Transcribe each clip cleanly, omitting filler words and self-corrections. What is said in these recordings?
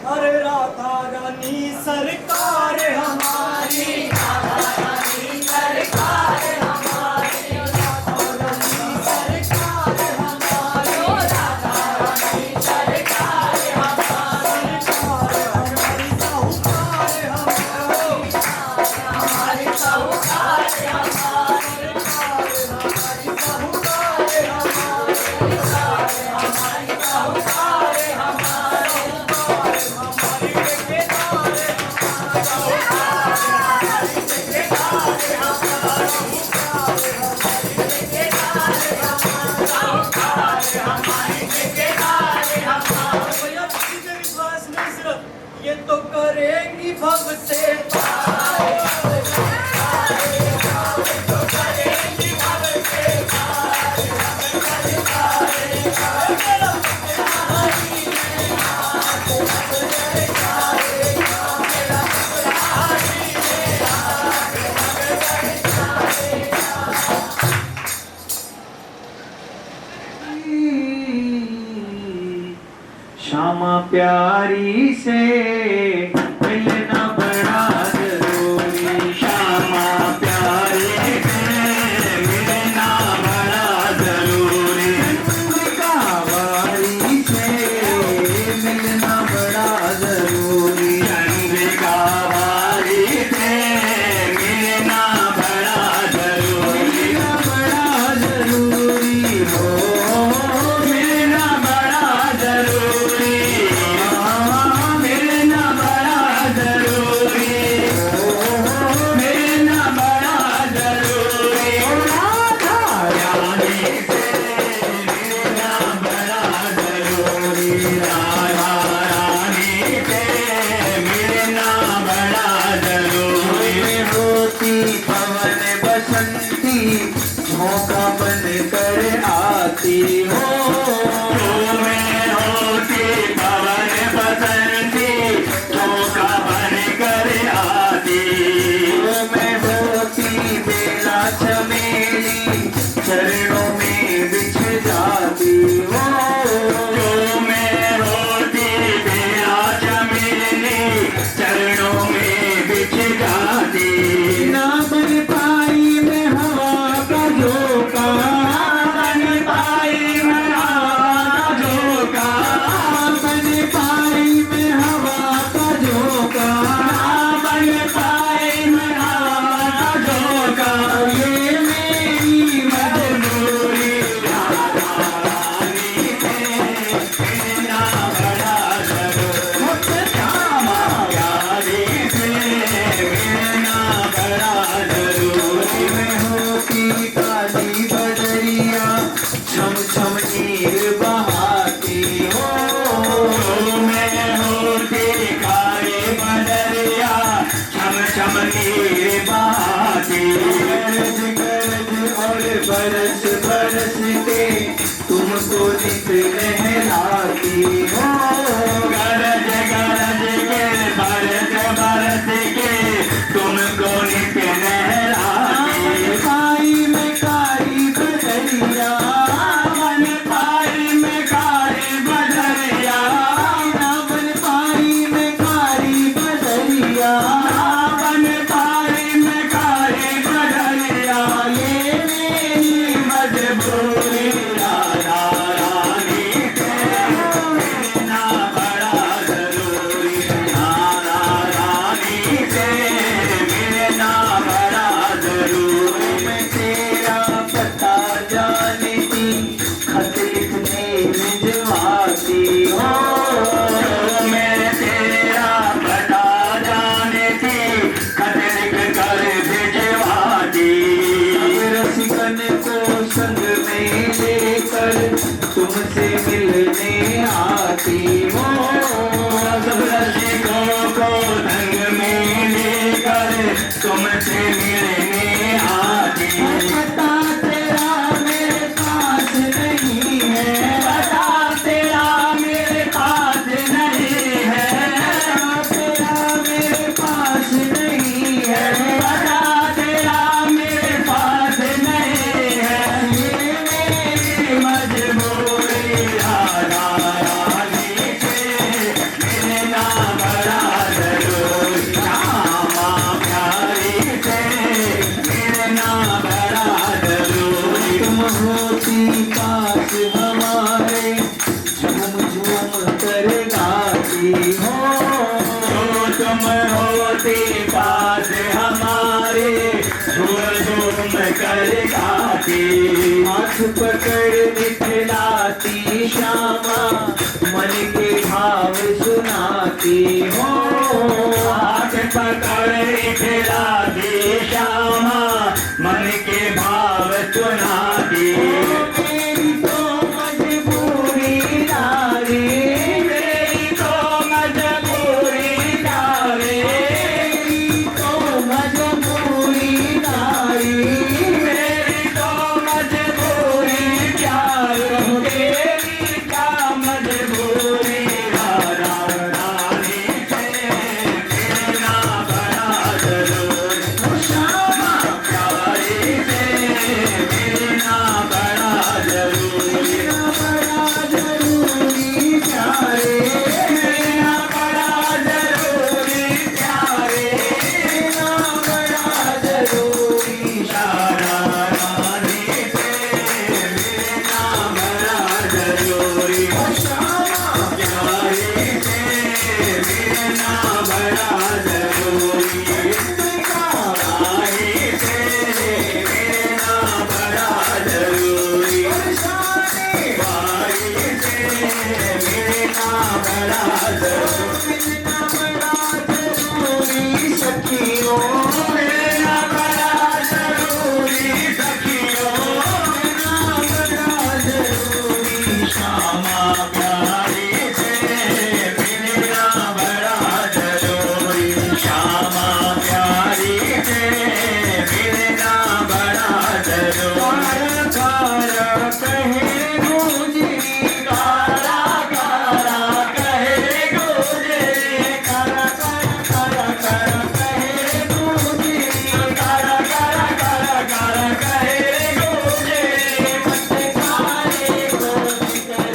अरे राधा रानी सरकार हमारी, राधा रानी सरकार हमारी, राधा रानी सरकार हमारी, राधा रानी सरकार हमारी, हमारी साहूकार हमारी, हमारी साहूकार हमारी, हमारी साहूकार हमारी, हमारी साहूकार हमारी। ये तो करेंगी भव से श्यामा प्यारी से मिलना बड़ा जरूरी, श्यामा प्यारी से मिलना बड़ा जरूरी, कावारी से मिलना बड़ा जरूरी, कावारी से मिलना बड़ा जरूरी, बड़ा जरूरी हो मिलना बड़ा जरूरी, मिलना बड़ा जरूरी। छम छम नीर बहाती हो मैं होती काली बदरिया छम छम नीर बहाती गरज गरज और बरस बरस के तुमको नित लहराती हो गरज गरज के बरस बरस के तुमको नित लहराती पाई में कारी बदरिया मन पाई में कारी बदरिया मन पाई में कारी बदरिया मन पाई में कारी बदरिया ये मेरी मजबूरी राधा रानी से मिलना बड़ा जरूरी राधा रानी से मिलना बड़ा जरूरी मैं तेरा पता जाने की खत लिखने भिजवाती हो मैं तेरा पता जाने की खत लिख कर भिजवाती रसिकन को संग में लेकर तुमसे मिलने आती हो सब रसिकों को संग में लेकर तुमसे मिलने आती पता तेरा मेरे पास नहीं है पता तेरा मेरे पास नहीं है तेरा मेरे पास नहीं है पता तेरा मेरे पास नहीं है ये मेरी मजबूरी राधा रानी से मिलना बड़ा जरूरी श्यामा प्यारी से मिलना बड़ा जरूरी तुम होती पास हमारे झूम झूम कर गाती हो तुम होती पास हमारे झूम झूम कर गाती हाथ पकड़ दिखलाती श्यामा मन के भाव सुनाती हो हाथ पकड़ दिखलाती श्यामा मन के भाव सुनाती मेरी तो मजबूरी नारी मेरी तो मजबूरी नारी मेरी तो मजबूरी नारी मेरी तो मजबूरी क्या कहूँ तेरी क्या मजबूरी राधा रानी से मिलना बड़ा जरूरी श्यामा प्यारी से मिलना बड़ा जरूरी प्यारे मिलना बड़ा जरूरी प्यारे मिलना बड़ा जरूरी राधा रानी से मिलना बड़ा जरूरी श्यामा प्यारी से मिलना बड़ा जरूरी प्यारी से मिलना बड़ा जरूरी भाई से मिलना बड़ा जरूरी सखियों मिलना बड़ा जरूरी सखियों मिलना बड़ा जरूरी श्यामा प्यारी से मिलना बड़ा जरूरी श्यामा प्यारी से मिलना बड़ा जरूरी कारा कहे गुजरी कारा कारा कहे गुजरी कारा कारा कारा कहे गुजरी कारा कारा कारा कारा कहे गुजरी मत खाने को जिक्र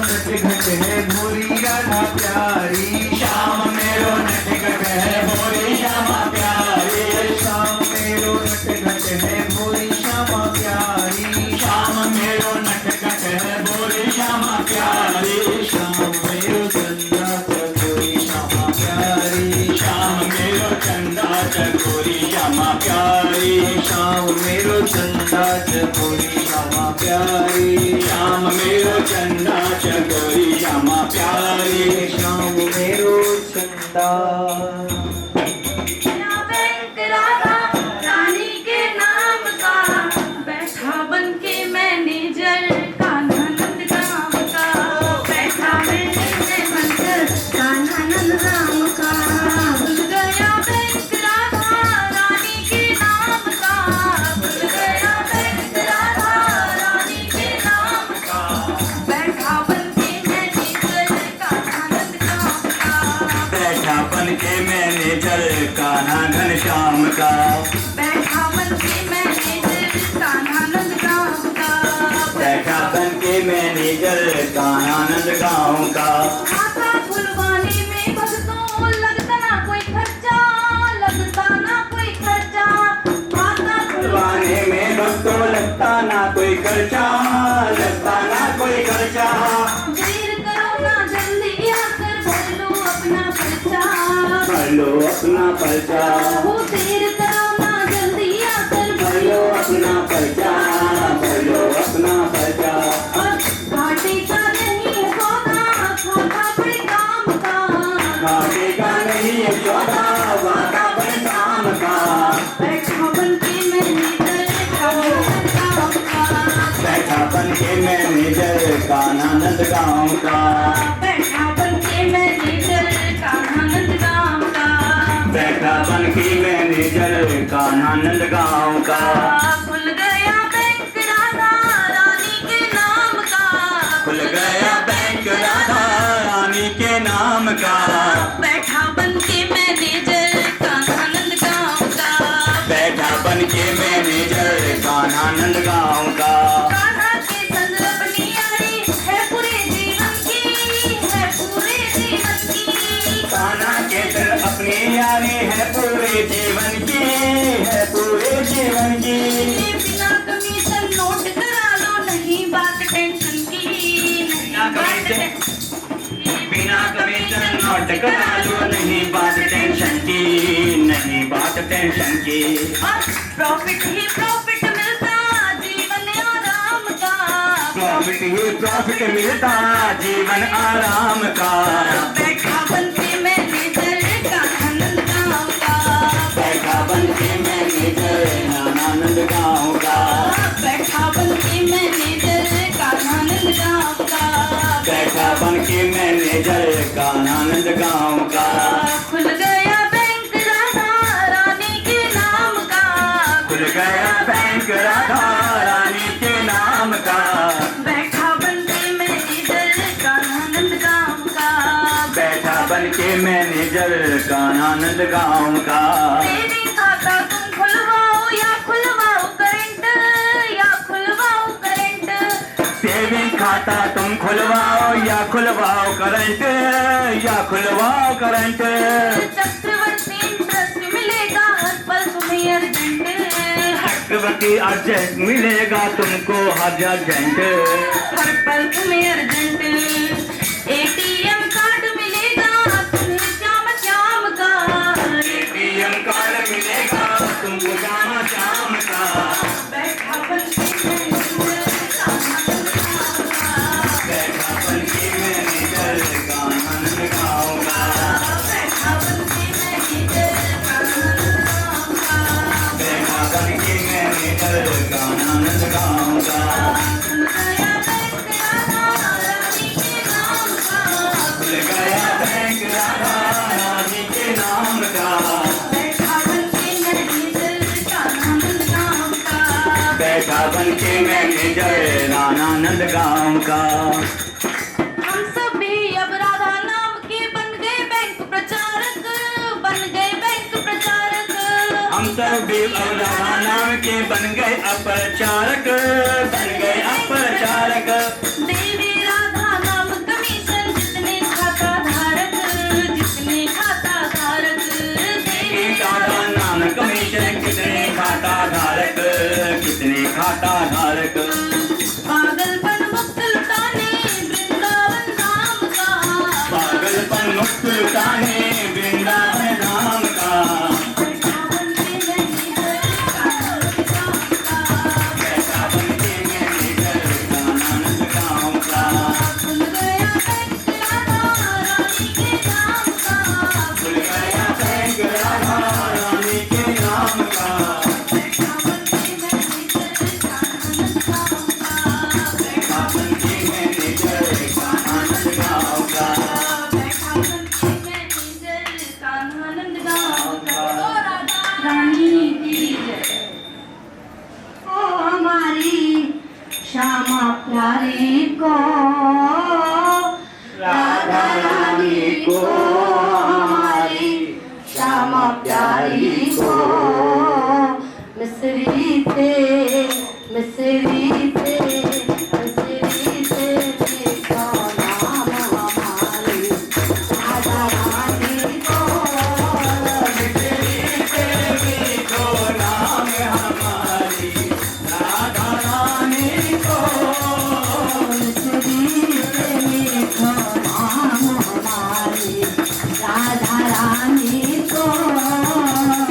नट घट है भोरी राधा प्यारी श्याम मेरो नटखट है भोरी श्यामा प्यारी श्याम मेरो नट घट है भोरी श्यामा प्यारी श्याम मेरो नटखट है भोरी श्यामा प्यारी श्याम मेरो चंदा चकोरी श्यामा प्यारी श्याम मेरो चंदा चकोरी श्यामा प्यारी श्याम मेरो चंदा चकोरी श्यामा प्यारी श्याम मेरो चंदा चकोरी श्यामा प्यारी श्याम मेरो चंदा बैंक राधा रानी के नाम का बैठा बन के मैनेजर कान्हानंद राम का बैठा मैनेजर बनकर कान्हानंद राम का भूल गया बैंक राधा रानी के नाम का भूल गया बैंक राधा रानी के नाम का बैठा बन के मैनेजर कान्हानंद राम का बैठा बन के मैनेजर कान्हा घनश्याम का बैठा बन के मैनेजर कान्हानंद गाँव का बैठा बन के मैनेजर कान्हानंद गाँव का खाता खुलवाने में भक्तों लगता ना कोई खर्चा लगता ना कोई खर्चा खाता खुलवाने में भक्तों लगता ना कोई खर्चा लगता ना कोई खर्चा देर करो ना जल्दी आकर भर लो अपना पर्चा भर लो अपना पर्चा वो देर करो ना जल्दी आकर भर लो अपना पर्चा भर लो अपना पर्चा और घाटे का नहीं है सौदा खाता बड़े काम का घाटे का नहीं है सौदा वादा बड़े काम का बैठा बन के मैनेजर कान्हानंद गाँव का बैठा बन के मैनेजर कान्हानंद गाँव का बैठा बन के मैनेजर कान्हानंद गाँव का बैठा बन के मैनेजर कान्हानंद गाँव का खुल गया बैंक राधा रानी के नाम का खुल गया बैंक राधा रानी के नाम का बैठा बन के मैनेजर कान्हानंद गाँव का बैठा बन के मैनेजर कान्हानंद गाँव का कान्हा के संग अपनी यारी है पूरे जीवन की है पूरे जीवन की कान्हा के दिल अपनी यारी है पूरे जीवन की है पूरे जीवन की बिना कमीशन नोट करा लो नहीं बात टेंशन की बिना कमीशन नोट करा लो नहीं बात टेंशन की नहीं बात टेंशन की और प्रॉफिट ही प्रॉफिट मिलता जीवन आराम का प्रॉफिट ही प्रॉफिट मिलता जीवन आराम का बैठा बन के मैनेजर कान्हानंद गाँव का बैठा बन के मैनेजर कान्हानंद गाँव का बैठा बन के मैनेजर कान्हानंद गाँव का बैठा बन के मैनेजर कान्हानंद गाँव का खुल गया बैंक राधा रानी के नाम का खुल गया बैंक राधा रानी के नाम का बैठा बन के मैनेजर कान्हानंद गाँव का बैठा बन के मैनेजर कान्हानंद गाँव का सेविंग खाता तुम खुलवाओ या खुलवाओ करंट या खुलवाओ करंट सेविंग खाता तुम खुलवाओ या खुलवाओ करंट या खुलवाओ करंट चक्रवर्ती इंटरेस्ट मिलेगा हर पल तुम्हें अर्जेंट चक्रवर्ती अर्जेंट मिलेगा तुमको हर अर्जेंट हर पल तुम्हें अर्जेंट एटीएम कार्ड मिलेगा तुम्हें श्याम श्याम का एटीएम कार्ड मिलेगा तुमको श्याम श्याम का बैठा बन के मैनेजर कान्हानंद गाँव का बैठा बन के मैनेजर कान्हानंद गाँव का बैठा बन के मैनेजर कान्हानंद गाँव का बैठा बन के मैनेजर कान्हानंद गाँव का खुल गया बैंक राधा रानी के नाम का खुल गया बैंक राधा रानी के नाम का बैठा बन के मैनेजर कान्हानंद गाँव बैठा बन के मैनेजर कान्हानंद गाँव का हम सब भी अब राधा नाम के बन गए बैंक प्रचारक बन गए बैंक प्रचारक हम सब भी अब राधा नाम के बन गए अप्रचारक बन गए अप्रचारक देवी राधा नाम को हमारी श्यामा प्यारी को मिसरी थे मिसरी थे मिसरी थे मीठा नाम हमारी राधा रानी को मिसरी से मीठो नाम हमारी राधा रानी को मिसरी से मीठा नाम हमारी राधा रानी को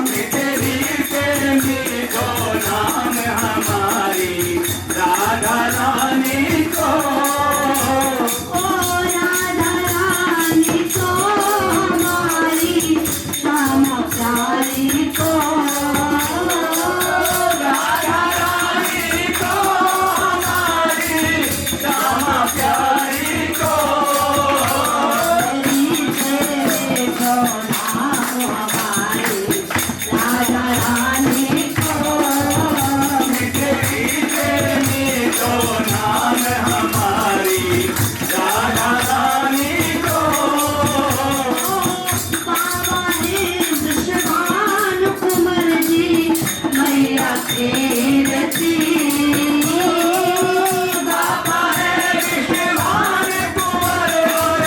मिसरी से मीठो नाम हमारी राधा रानी को ओ राधा रानी को हमारी श्यामा प्यारी को राधा रानी को हमारी श्यामा प्यारी को मिसरी से मीठा नाम हमारी राधा रानी को मिसरी से मीठो नाम हमारी राधा रानी को बाबा है विश्वान कुंवर जी मैया के रति बाबा है विश्वान कुंवर और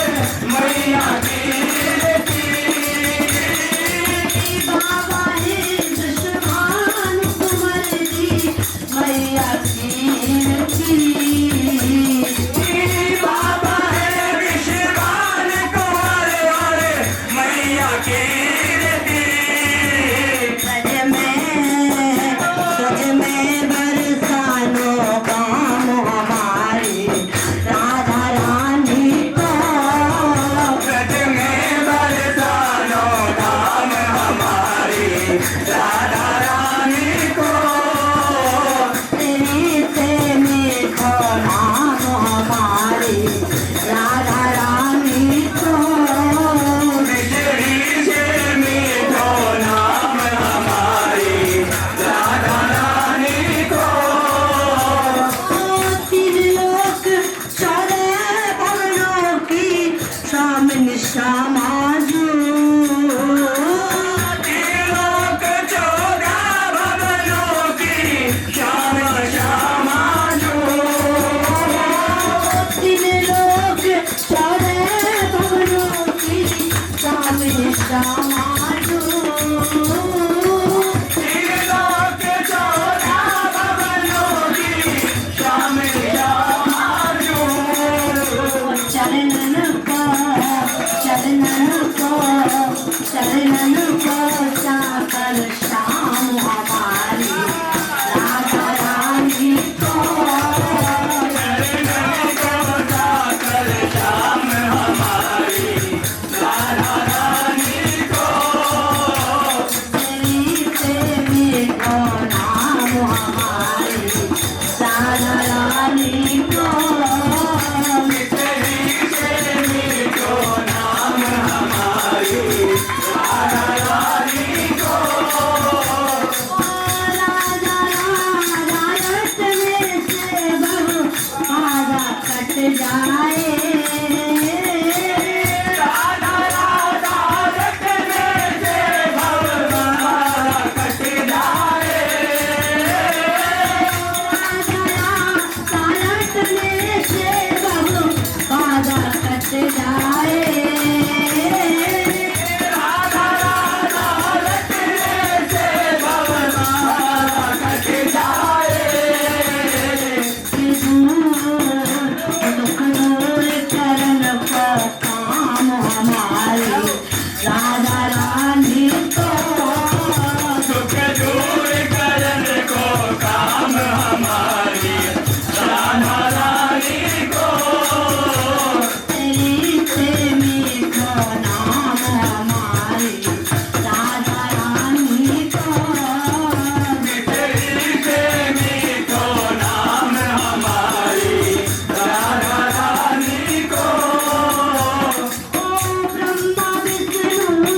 मैया की रति बाबा है विश्वान कुंवर जी मैया के रति बाबा है विश्वान कुंवर और मैया की रति सज में बरसानो काम हमारी राधा रानी को सच में बरसानो नाम हमारी राधा रानी को तेरी से मीठो नाम हमारी राधा रानी को मिसरी से मीठो नाम हमारी राधा रानी को तीन लोक चौदह भवनों की सामने समाजू त्रिलोक चौदह भवनों की श्याम श्यामा जो तीन लोक चौदह भवनों की सामने समाजू त्रिलोक चौदह भवनों की श्याम श्यामा जो चरणन को चाकर श्याम हमारी राधा रानी को कर श्याम हमारी राधा रानी को तेरी से मीठो नाम हमारी राधा रानी को मिसरी से मीठो नाम हमारी राधा रानी को राधा राधा रट में से बहु आधा कट जाए राधा राधा रटने से भवमाला कट जाए राधा राधा रटने से भवमाला कट जाए राधा रानी को दुख दूर करन को काम हमारी राधा रानी को तेरी से मीठो नाम हमारी राधा रानी को मिसरी से मीठो नाम हमारी राधा रानी को ओ ब्रह्मा विष्णु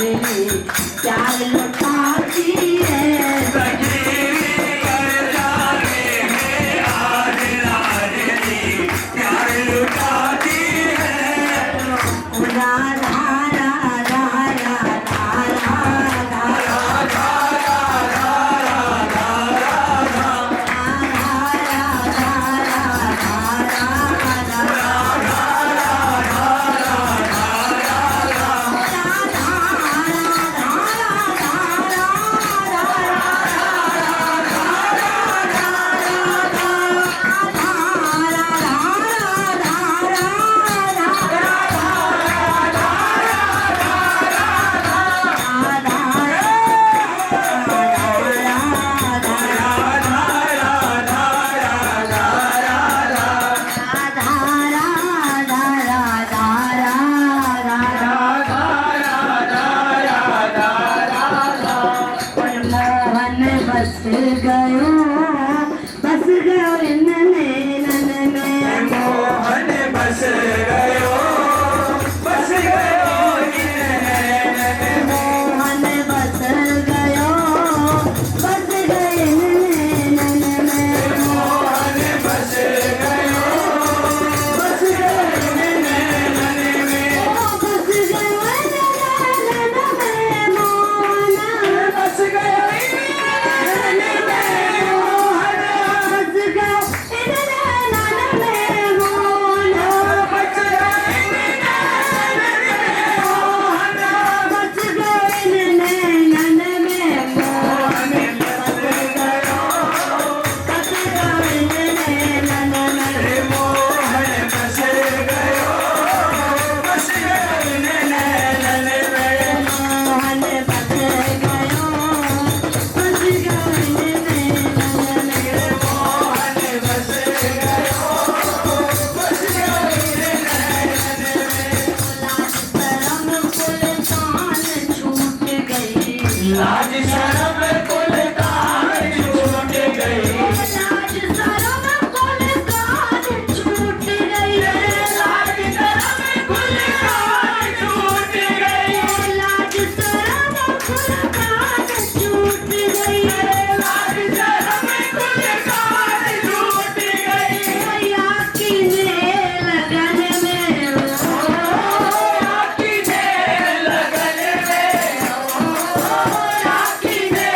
लाडली प्यार लुटाती है सखीरी कर जाने में आज लाडली प्यार लुटाती है राधा राधा राधा बस गयो इन नैनन में मोहन बस गयो बस गयो इन नैनन में मोहन बस गयो बस गए नैनन में मोहन बस गयो बस गयो इन नैनन में बस गयो नैनन में मोहन बस गयो इन नैनन में मोहन बस गयो इन नैनन में मोहन बस गयो इन नैनन में मोहन बस गयो इन नैनन में मोहन बस गयो बस गयो इन नैनन में मोहन बस गयो बस गयो इन नैनन में मोहन बस गयो बस गयो इन नैनन में मोहन बस गयो बस गयो इन नैनन में शर्म कुल तान छूट गई लाज शर्म कुल तान छूट गई लाज शर्म कुल तान छूट गई लाज शर्म कुल तान छूट गई लाज शर्म कुल तान छूट गई लाज शर्म कुल तान छूट गई मैया की लगन में आखी ने लगन में आखी ने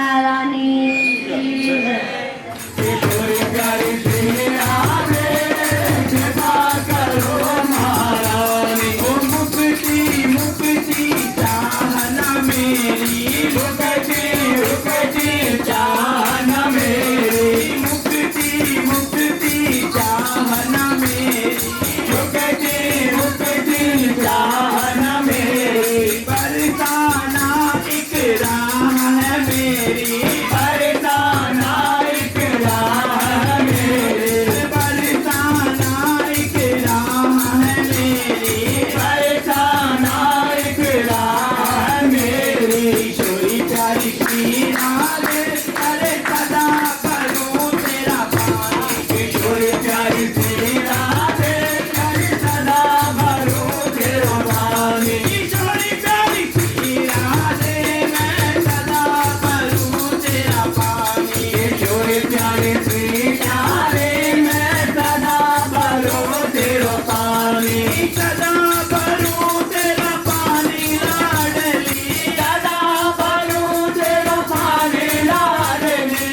महारानी किशोरी प्यारी श्री राधे कृपा करो महारानी। ओ मुक्ति मुक्ति चाहना मेरी, मुक्ति चाहना मेरी, मुक्ति मुक्ति चाहना मेरी, मुक्ति चाहना मेरी। बरसाना एक राह है मेरी, बरसाना एक राह है मेरी, बरसाना एक राह है मेरी, बरसाना एक राह है मेरी। किशोरी प्यारी श्री राधे अरे सदा करो तेरा पानी। किशोरी प्यारी श्री राधे अरे सदा करो तेरा पानी। किशोरी प्यारी श्री राधे मैं सदा करूं तेरा पानी। किशोरी प्यारी श्री राधे मैं सदा करूं तेरा पानी, सदा करूं तेरा पानी लाडली, सदा करूं तेरा पानी लाडली,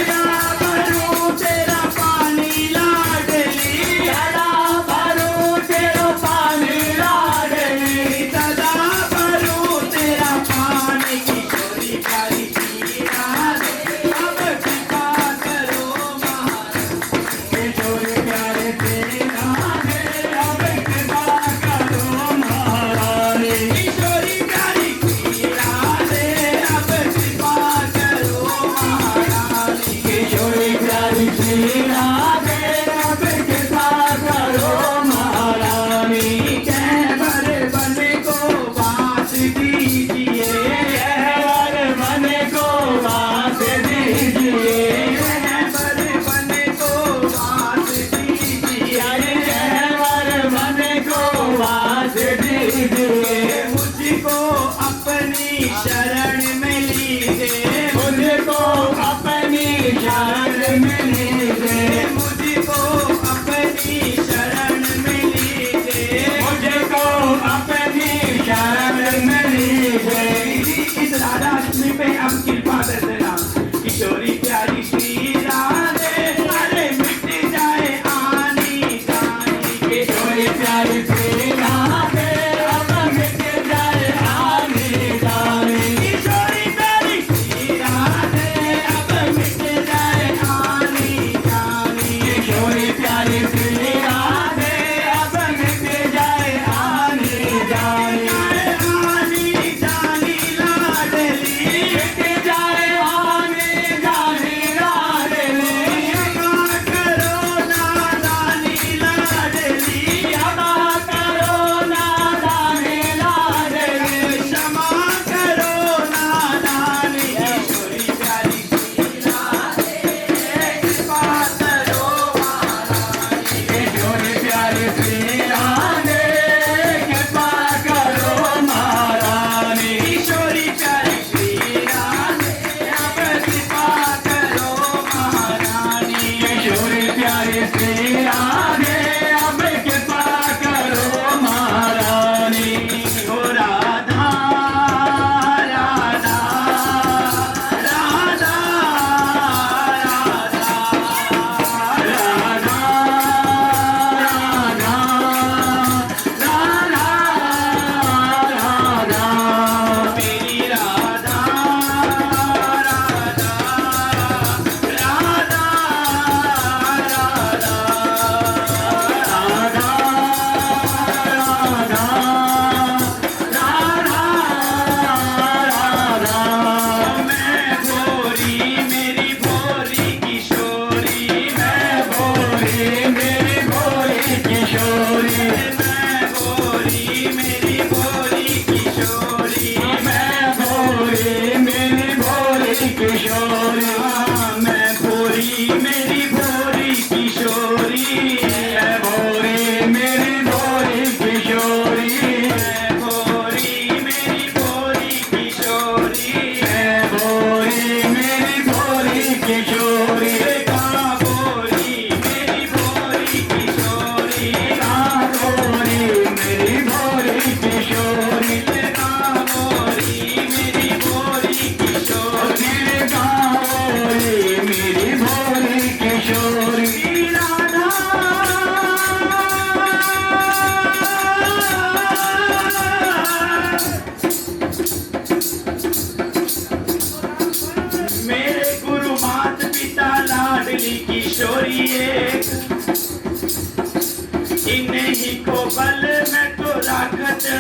सदा करूं तेरा पानी लाडली, सदा करूं तेरा पानी लाडली, सदा करूं तेरा पानी। किशोरी प्यारी श्री राधे अब कृपा करो महारानी। किशोरी प्यारे श्री राधे अब कृपा करो महारानी। किशोरी प्यारी श्री राधे अब कृपा करो महारानी। किशोरी प्यारी श्री राधे अब कृपा करो महारानी। कहवर बन को बात दीजिए, कहवर बन को बात दीजिए, कहवर बन को बात दीजिए, कहवर बन को बात दीजिए। मुझको अपनी शरण में लीजिए, मुझको अपनी शरण में लीजिए, मुझको अपनी शरण में लीजिए, मुझको अपनी शरण में लीजिए। इस राधा अष्टमी पे अब कृपा कर देना। किशोरी प्यारी श्री राधे अरे मिट जाए आनी जानी। किशोरी प्यारी श्री राधे अब मिट जाए आनी जानी। किशोरी प्यारी श्री राधे अब मिट जाए आनी जानी। किशोरी प्यारी श्री राधे अब मिट जाए आनी जानी। आनी जानी लाडली मिट जाए आनी जानी।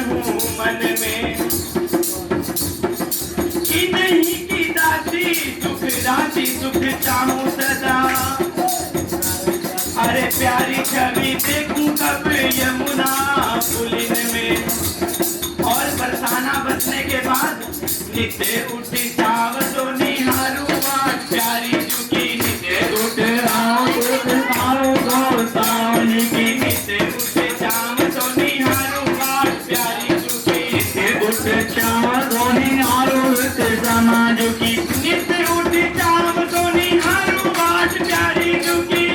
हूँ मन में कि नहीं की दासी सुख चाहूं सदा। अरे प्यारी छवि देखूं कब यमुना पुलिन में। और बरसाना बसने के बाद नित्य उठी छाव तो निहारू बात प्यारी चुकी नित्य उठ आओ तो सावनी की नित्य उठ छाव तो निहारू बात प्यारी चुकी नित्य उठ छाव तो निहारू समाज की नित्य उठ छाव तो निहारू बात प्यारी चुकी।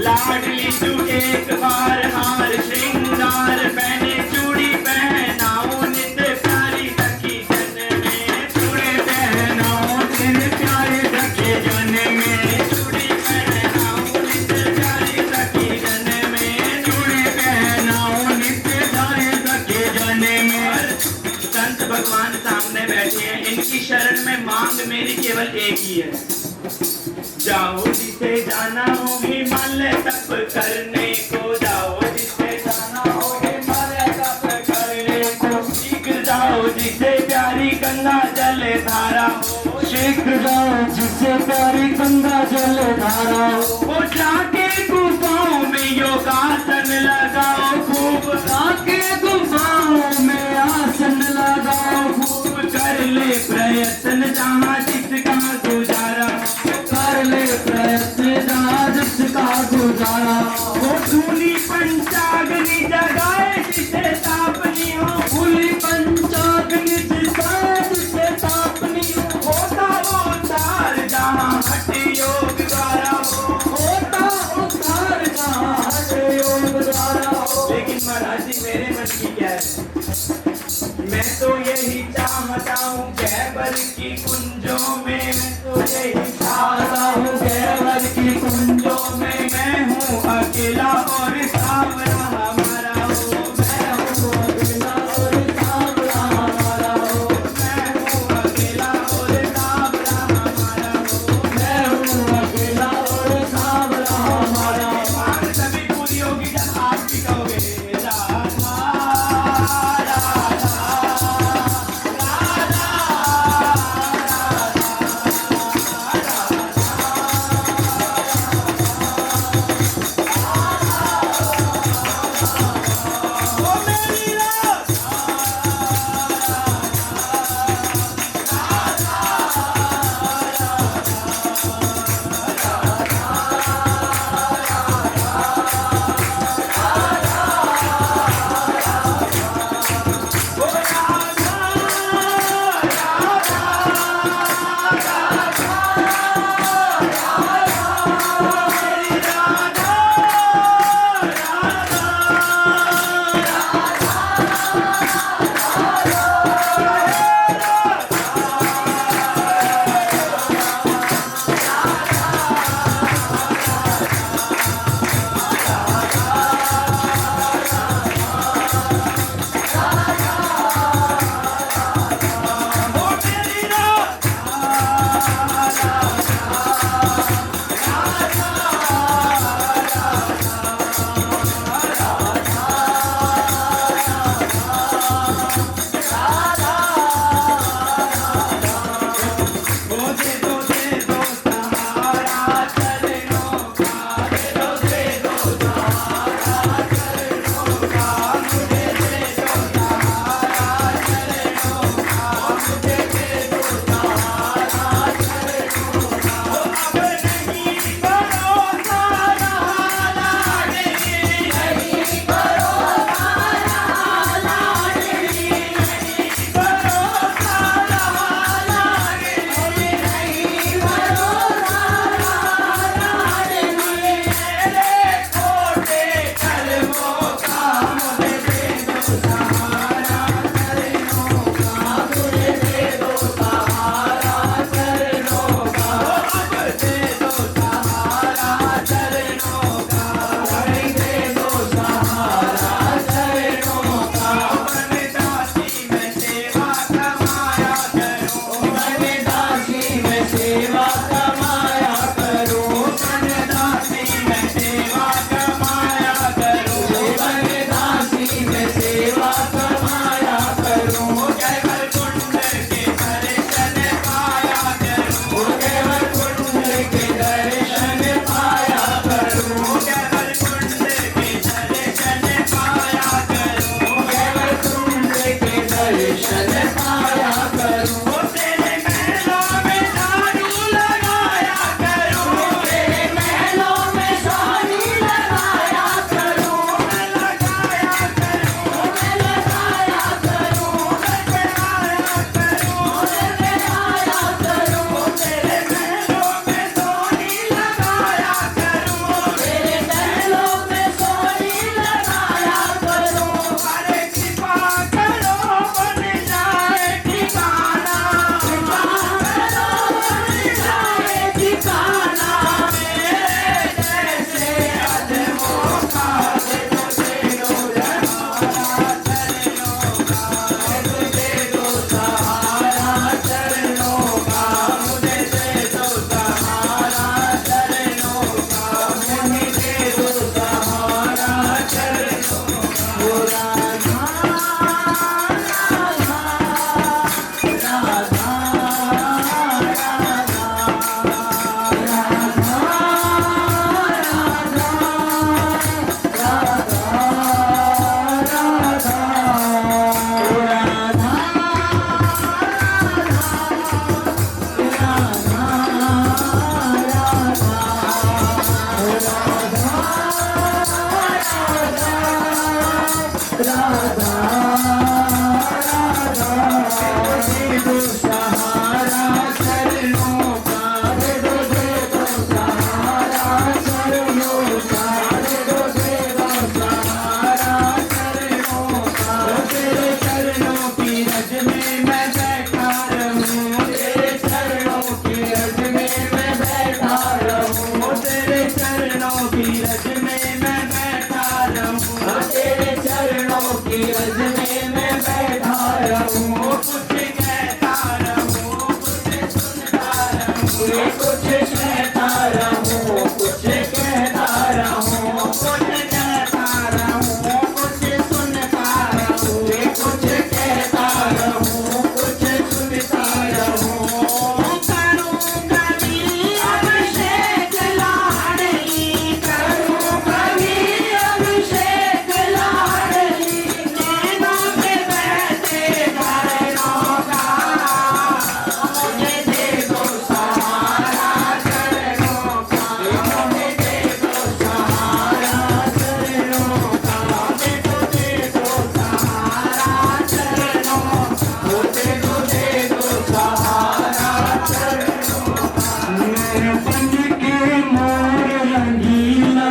लाडली तू एक बार हार श्रृंगार पहने चूड़ी पहनाओ नित्य प्यारी सखी जन में। चूड़ी पहनाओ नित्य प्यारी सखी जन में। चूड़ी पहनाओ नित्य प्यारी सखी जन में। चूड़ी पहनाओ नित्य प्यारी सखी जन में। संत भगवान सामने बैठे हैं, इनकी शरण में मांग मेरी केवल एक ही है, जाओ जिसे जाना हो हिमालय तप करने को। जाओ जिसे जाना हो हिमालय तप करने को। शीघ्र जाओ जिसे प्यारी गंगा जल धारा हो। शीघ्र जाओ जिसे प्यारी गंगा जल धारा हो। वो जाके गुफाओं में योगासन लगाओ खूब। जाके गुफाओं में आसन लगाओ खूब। कर ले प्रयत्न जहाँ जिसका गुजारा, कर ले प्रयत्न जहाँ जिसका गुजारा। वो धूली पंचाग्नि जगाए जिसे तापनी हो। धूली पंचाग्नि जिसे तापनी हो। होता उद्धार जहाँ हठ योग द्वारा हो। होता उद्धार जहाँ हठ योग द्वारा हो। लेकिन महाराज जी मेरे मन की क्या है, मैं तो यही चाहता हूँ कैबर की कुंजों में। मैं तो यही चाहता हूँ कैबर की कुंजों में। मैं हूँ अकेला और सावरा हमारा हो। मैं हूँ अकेला और सावरा हमारा हो। मैं हूँ अकेला और सावरा हमारा हो। मैं हूँ अकेला और सावरा हमारा हो। मांग सभी पूरी होगी जब आप भी कहोगे राधा राधा दे दो सहारा चरणों का, दे दो सहारा चरणों का, दे दो सहारा चरणों का। तेरे चरणों की रज में मैं बैठा रहूं, तेरे चरणों की रज में मैं बैठा रहूं, तेरे चरणों की रज में मैं बैठा रहूं, तेरे चरणों की रज में मैं बैठा रहूं। कुछ कहता रहूं, कुछ सुनता रहूं, कुछ कहता रहूं, कुछ कहता रहूं, कुछ कहता रहूं, कुछ सुनता रहूं, कुछ कहता रहूं, कुछ सुनता रहूं। करूं कभी अभिषेक लाडली, करूं कभी अभिषेक लाडली, नैनों पे बहते झरनों का, मुझे दे दो सहारा चरणों का, मुझे दे दो सहारा चरणों का, दे दो सहारा चरणों का, दे दो सहारा चरणों का। मैं बन के मोर रंगीला,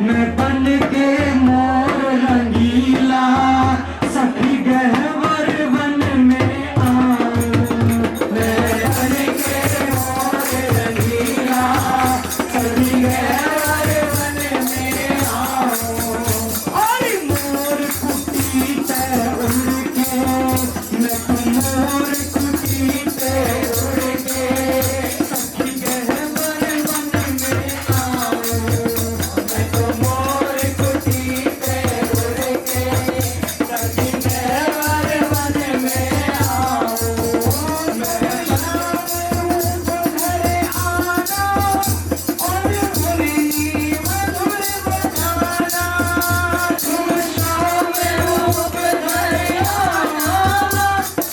मैं बन के मोर रंगीला, सखी गहवर वन में आऊं। मैं बन के मोर रंगीला, सखी गहवर वन में आऊं। और मोर कुटी पे उड़ के, मैं मोर कुटी पे उड़ के, सखी गहवर वन में आऊं। मैं तो मोर कुटी पे उड़ के, सखी गहवर वन में आऊं। मैं घरे आना और मुरली मधुर बजाना, तुम शाम रूप घरे आना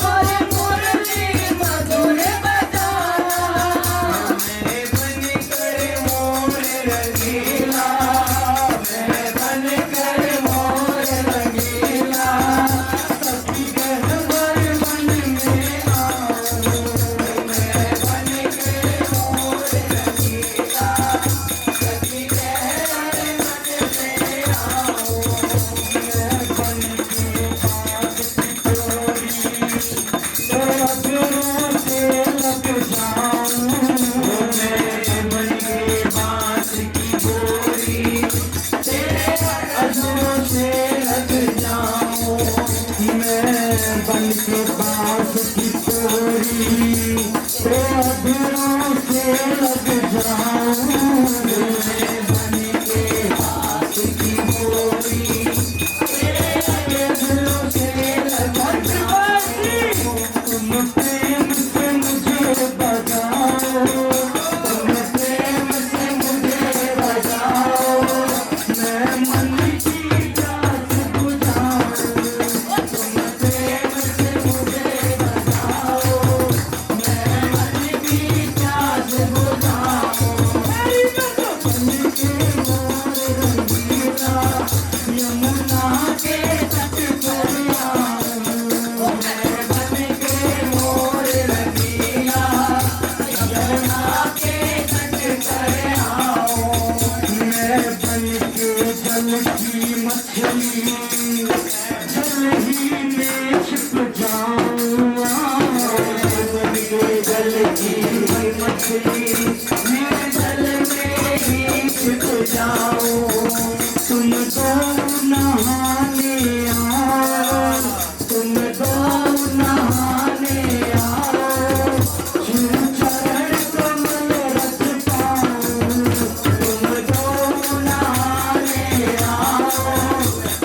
और मुरली मधुर बजाना। मैं बन कर मोर रंगीला, मैं बन कर मोर रंगीला, सखी गहवर वन में आऊं। मैं बन के मोर रंगीला, सखी गहवर वन में आऊं। मैं बन के बाग की डोरी, तेरा दिलों से लग जाऊं। मैं बन के बांस की डोरी, तेरे अधरों से लग जाऊं। मैं बन के बांस की डोरी, तेरे अधरों से लग जाऊं। मैं बन के बांस की डोरी, तेरे अधरों से लग जाऊं। तुम प्रेम से मुझे बजाओ, तुम प्रेम से मुझे बजाओ, मैं मन की प्यास बुझाऊं। तुम प्रेम से मुझे बजाओ, मैं मन की प्यास बुझाऊं। मेरी बन के मोर रंगीला, यमुना के तट पर आऊं। मैं बन के मोर रंगीला, यमुना के तट पर आऊं। मैं बन के जल की मछली, जल ही में छिप जाऊं। बन के जल की मछली, मैं जल में ही छिप जाऊं। तुम तो नहाने आओ, तुम तो नहाने आओ, शिव चरण कमल रस पाऊं। तुम तो नहाने आओ,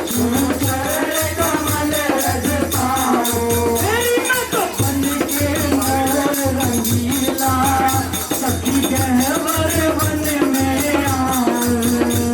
शिव चरण कमल रस पाऊं। मैं तो बन के मोर रंगीला, सखी गहवर वन में आऊं।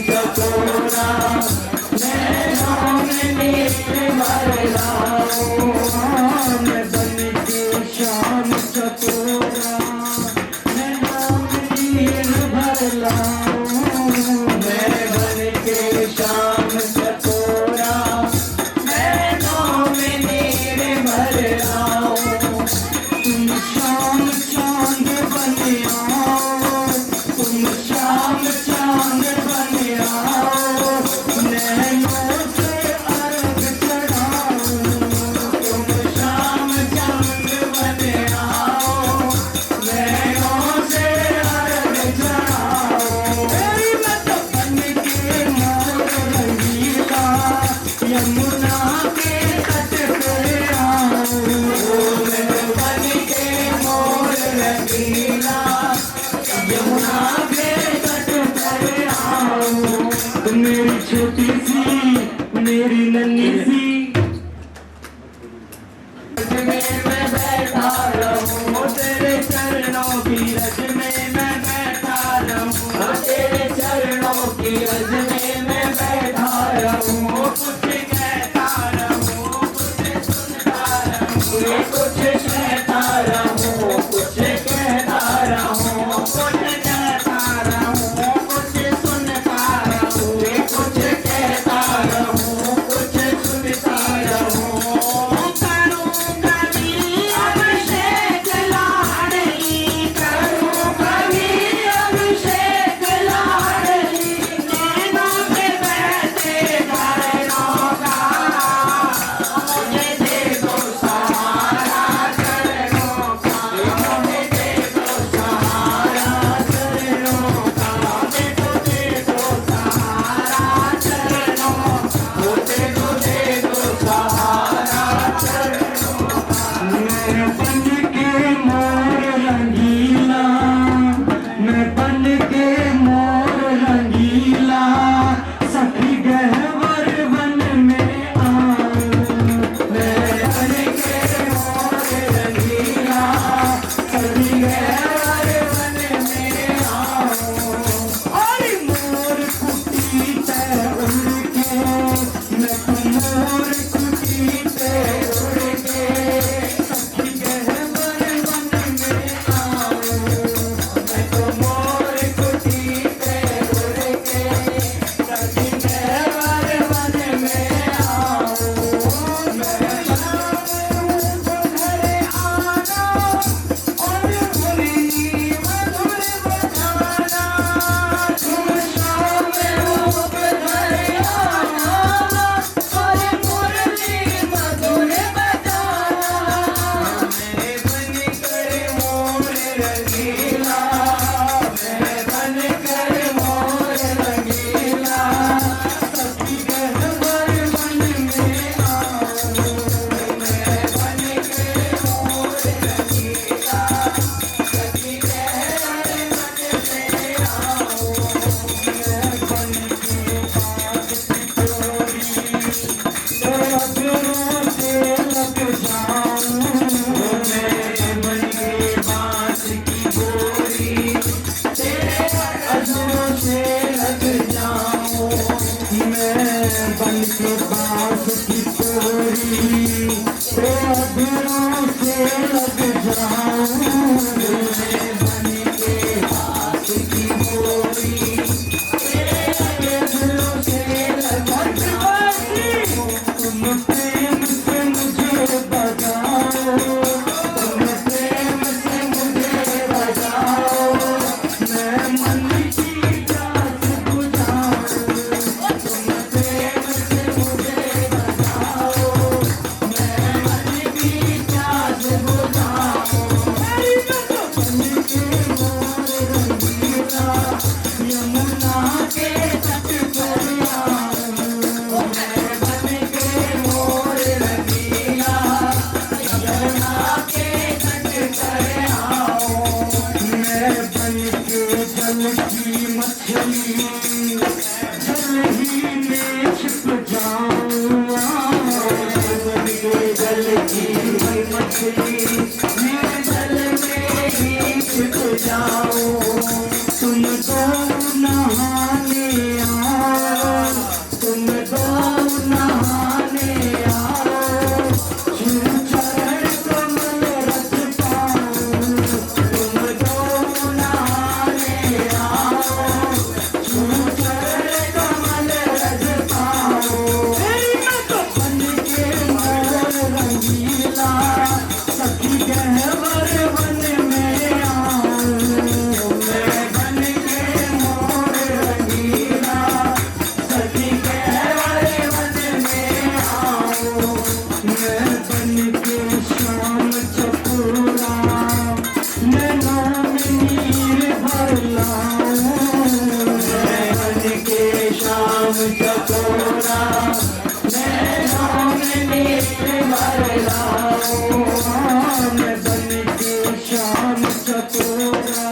चकोरा नैनों में नीर भर लाऊं मैं बन के शाम चकोरा नैनों में नीर भर लाऊं मैं बन के शाम चकोरा नैनों में नीर भर लाऊं तुम शाम चांद बन आओ तुम शाम चांद बन आओ नैनों से अर्घ चढ़ाओ तुम शाम चांद बन आओ नैनों से अर्घ चढ़ाओ मेरी मत बन के मोर रंगीला यमुना के तट पे आओ मैं बन के मोर रंगीला यमुना के तट पर आओ मेरी छोटी सी मेरी नन्ही सी रज में मैं बैठा रहूं तेरे चरणों की रज में मैं बैठा रहूं तेरे चरणों की रज में मैं बैठा रहूं कुछ कहता रहूं कुछ सुनता रहूं कुछ कहता रहूं कुछ कहता रहूं कुछ कहता रहूं कुछ सुनता रहूं कुछ कहता रहूं कुछ सुनता रहूं करूंगा भी अभिषेक लाडली करूंगा भी अभिषेक लाडली नैनों पे बैठे घरों का मुझे दे दो सहारा चरणों का मुझे दे दो सहारा चरणों का मुझे दो सहारा चरणों मुझे दे दो सहारा चरणों मैं बन के मोर रंगीला मैं बन के मोर रंगीला सखी गहवर वन में आऊं मैं बन के मोर रंगीला सखी गहवर वन में आऊं और मोर कुटी पे उड़ के मैं मोर कुटी पे उड़ के सखी गहवर वन में आऊं मैं तो मोर कुटी पे उड़ के सखी गहवर वन में आऊं मैं घरे आना और मुरली मधुर बजाना तुम शाम रूप घरे आना और मुरली मधुर बजाना मैं बन कर मोर रंगीला मैं बन कर मोर रंगीला सखी गहवर वन में आऊं मैं बन के मोर रंगीला सखी गहवर वन में आऊं मैं बन के बाग की डोरी तेरा दिलों से लग जाऊं मैं बन के बांस की डोरी तेरे अधरों से लग जाऊं मैं बन के बांस की डोरी तेरे अधरों से लग जाऊं मैं बन के बांस की डोरी तेरे अधरों से लग जाऊं तुम प्रेम से मुझे बजाओ तुम प्रेम से मुझे बजाओ मैं मन की प्यास बुझाऊं तुम प्रेम से मुझे बजाओ मैं मन की प्यास बुझाऊं मेरी बन के मोर रंगीला यमुना के तट पर आऊं मैं बन के मोर रंगीला यमुना के तट पर आऊं मैं बन के जल की मछली जल ही में छिप जाऊं बन के जल की मछली मैं जल में ही छिप जाऊं तुम तो नहाने आ मैं बन के श्याम चकोरा नैनों में नीर भर लाऊं। मैं बन के श्याम चकोरा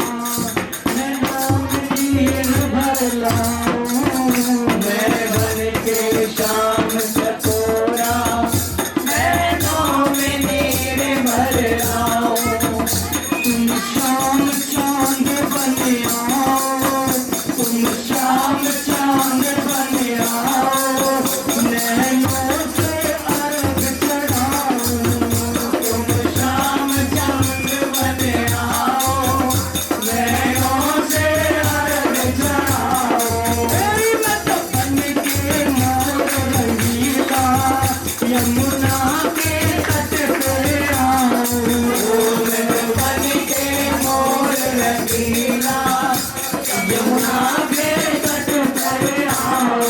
नैनों में नीर भर लाऊं। मैं बन के श्याम चकोरा नैनों में नीर भर लाऊं। तुम श्याम चांद बन आओ, तुम श्याम चांद बन आओ, नैनों से अर्घ चढ़ाओ। तुम श्याम चांद बन आओ, नैनों से अर्घ चढ़ाओ। मेरी मत बन के मोर रंगीला यमुना के तट पे आओ। मैं बन के मोर रंगीला यमुना के तट पर आओ।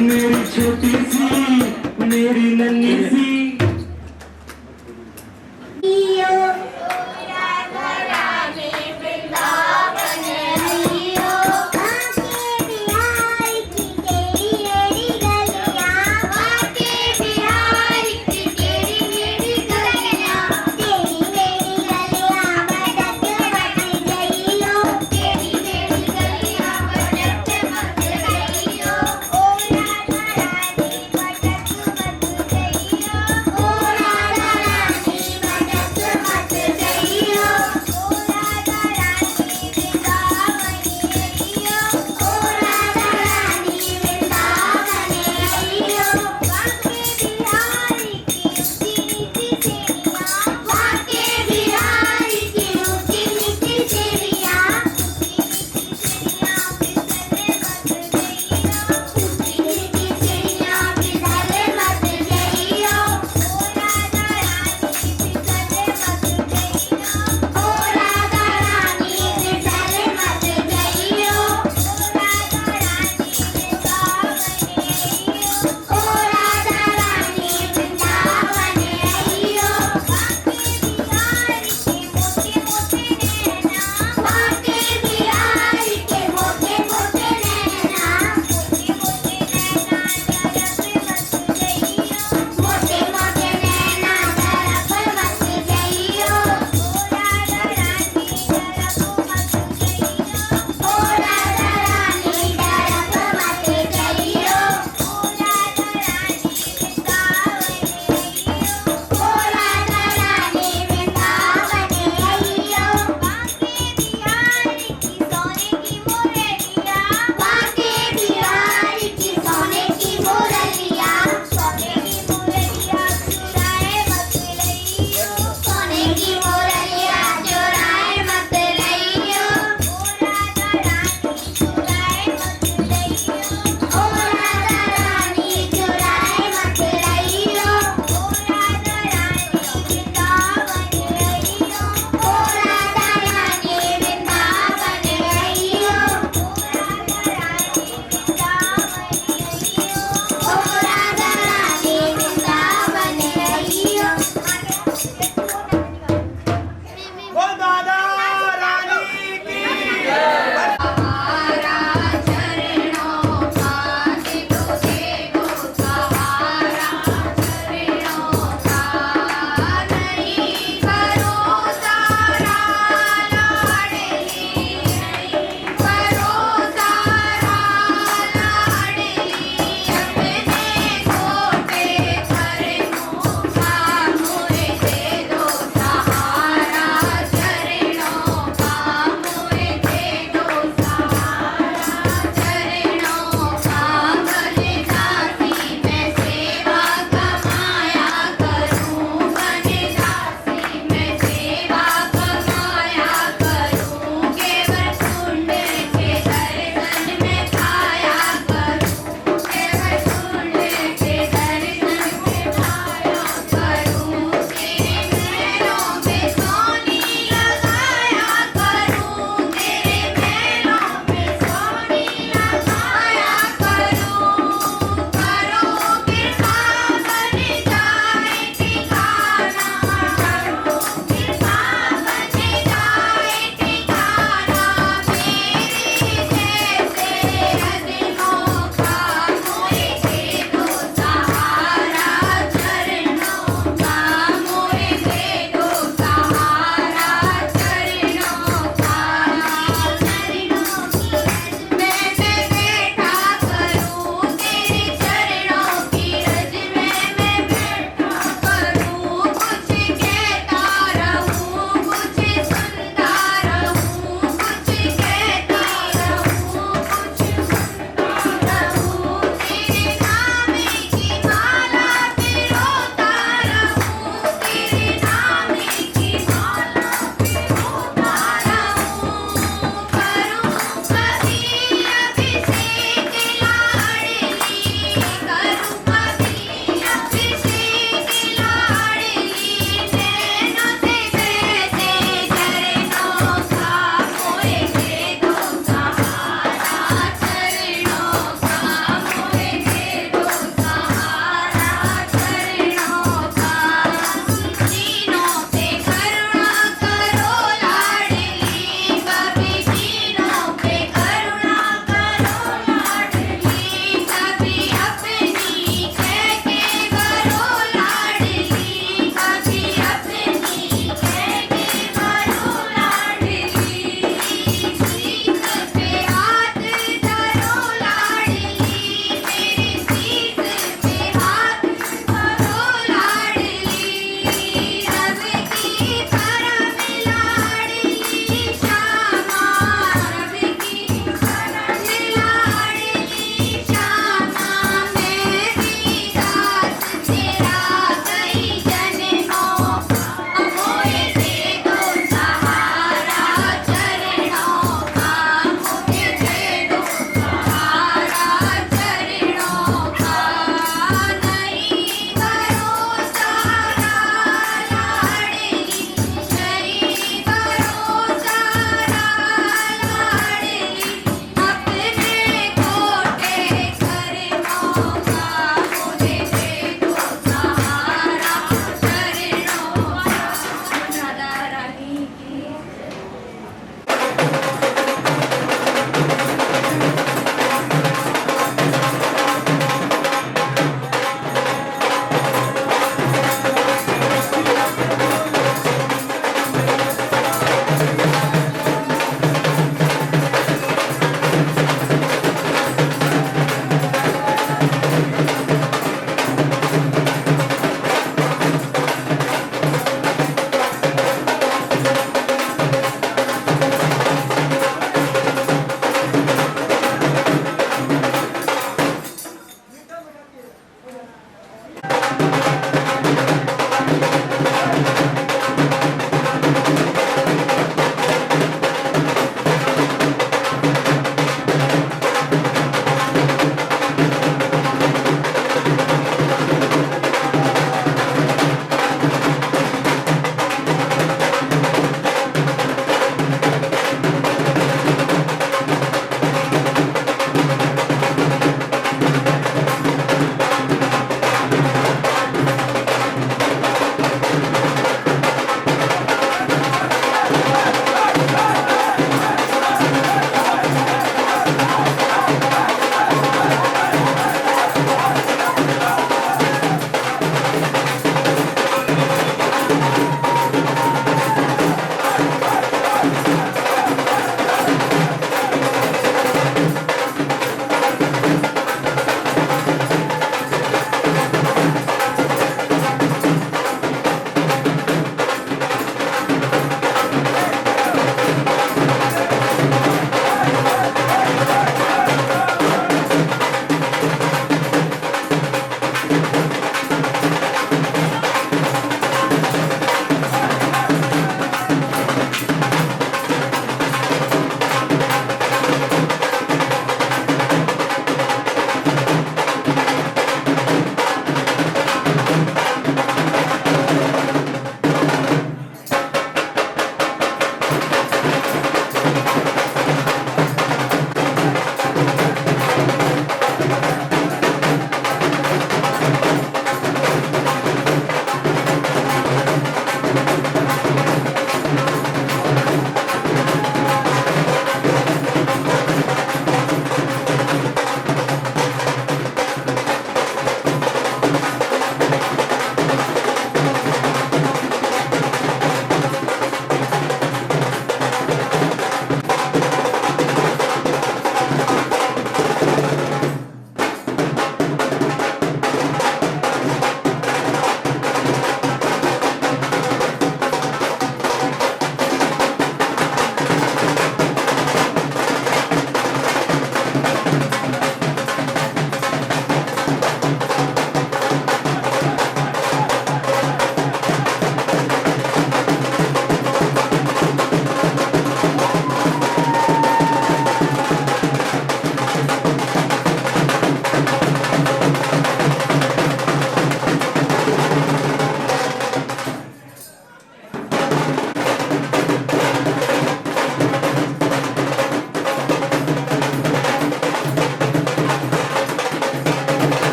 मेरी छोटी सी मेरी नन्ही सी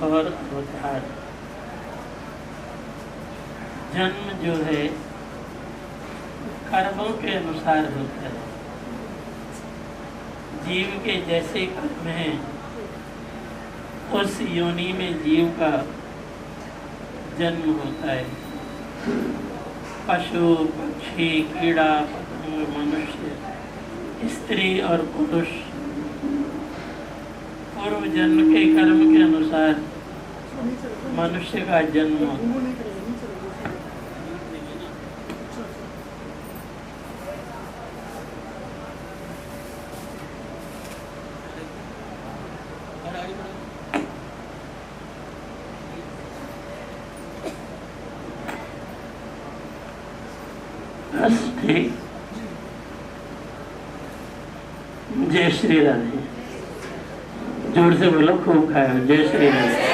और अवतार। जन्म जो है कर्मों के अनुसार होता है। जीव के जैसे कर्म हैं उस योनि में जीव का जन्म होता है। पशु पक्षी कीड़ा पतंग मनुष्य स्त्री और पुरुष पूर्व जन्म के कर्म के अनुसार मनुष्य का जन्म होता है। बस ठीक। जय श्री राधे। जोर से बोलो, खूब खाओ। जय श्री राधे।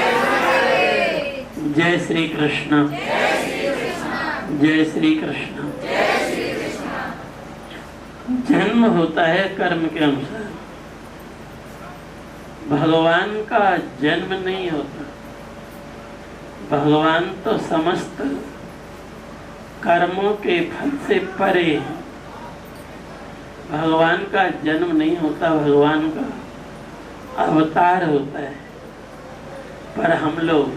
जय श्री कृष्ण। जय श्री कृष्ण। जन्म होता है कर्म के अनुसार, भगवान का जन्म नहीं होता। भगवान तो समस्त कर्मों के फल से परे है। भगवान का जन्म नहीं होता, भगवान का अवतार होता है। पर हम लोग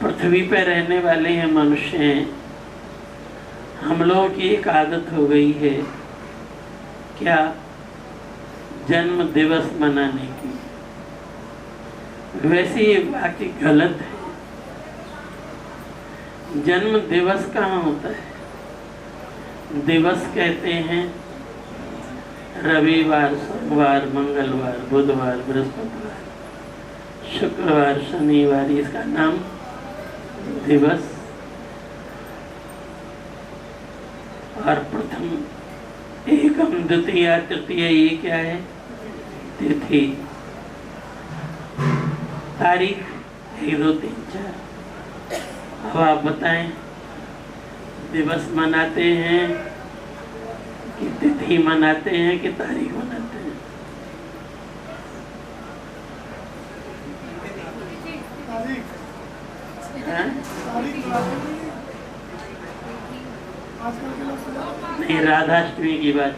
पृथ्वी पर रहने वाले हैं, मनुष्य हैं। हम लोगों की एक आदत हो गई है, क्या, जन्म दिवस मनाने की। वैसे ये वाक्य गलत है। जन्म दिवस कहाँ होता है? दिवस कहते हैं रविवार, सोमवार, मंगलवार, बुधवार, बृहस्पतिवार, शुक्रवार, शनिवार, इसका नाम दिवस। और प्रथम, एकम, द्वितीय, तृतीय, ये क्या है? तिथि। तारीख 1, 2, 3, 4। अब आप बताएं, दिवस मनाते हैं कि तिथि मनाते हैं कि तारीख मनाते हैं? नहीं, राधाष्टमी की बात,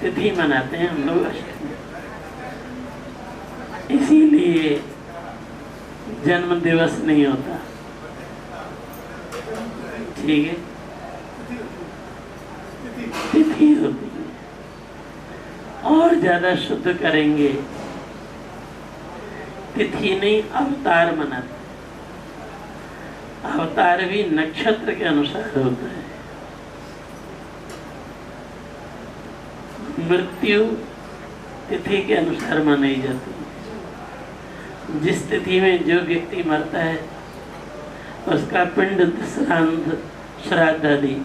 तिथि मनाते हैं हम लोग अष्टमी। इसीलिए जन्म दिवस नहीं होता। ठीक है, तिथि होती है। और ज्यादा शुद्ध करेंगे, तिथि नहीं, अवतार मनाते। अवतार भी नक्षत्र के अनुसार होता है। मृत्यु तिथि के अनुसार मनाई जाती है। जिस तिथि में जो व्यक्ति मरता है उसका पिंड श्राद्ध, श्राद्ध आदि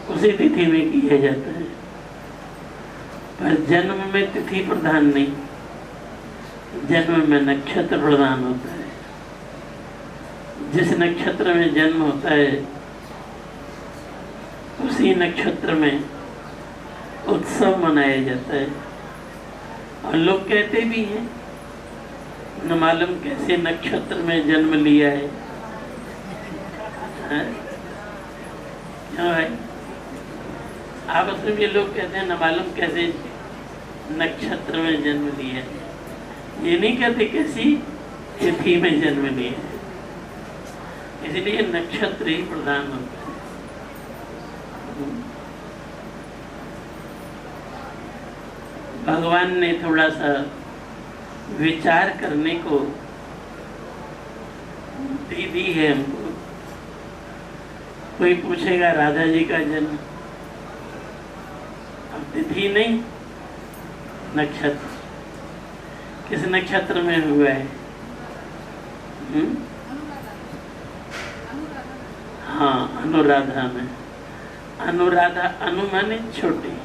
उसी तिथि में किया जाता है। पर जन्म में तिथि प्रधान नहीं, जन्म में नक्षत्र प्रधान होता है। जिस नक्षत्र में जन्म होता है उसी नक्षत्र में उत्सव मनाया जाता है। और लोग कहते भी हैं, न मालूम कैसे नक्षत्र में जन्म लिया है। क्यों भाई? आपस में ये लोग कहते हैं न मालूम कैसे नक्षत्र में जन्म लिया है। ये नहीं कहते कैसी तिथि में जन्म लिया है। इसलिए नक्षत्र ही प्रधान होता है। भगवान ने थोड़ा सा विचार करने को दी है हमको। कोई पूछेगा राधा जी का जन्म, अब तिथि नहीं, नक्षत्र। किस नक्षत्र में हुआ है? हाँ, अनुराधा में। अनुराधा, अनु माने छोटी,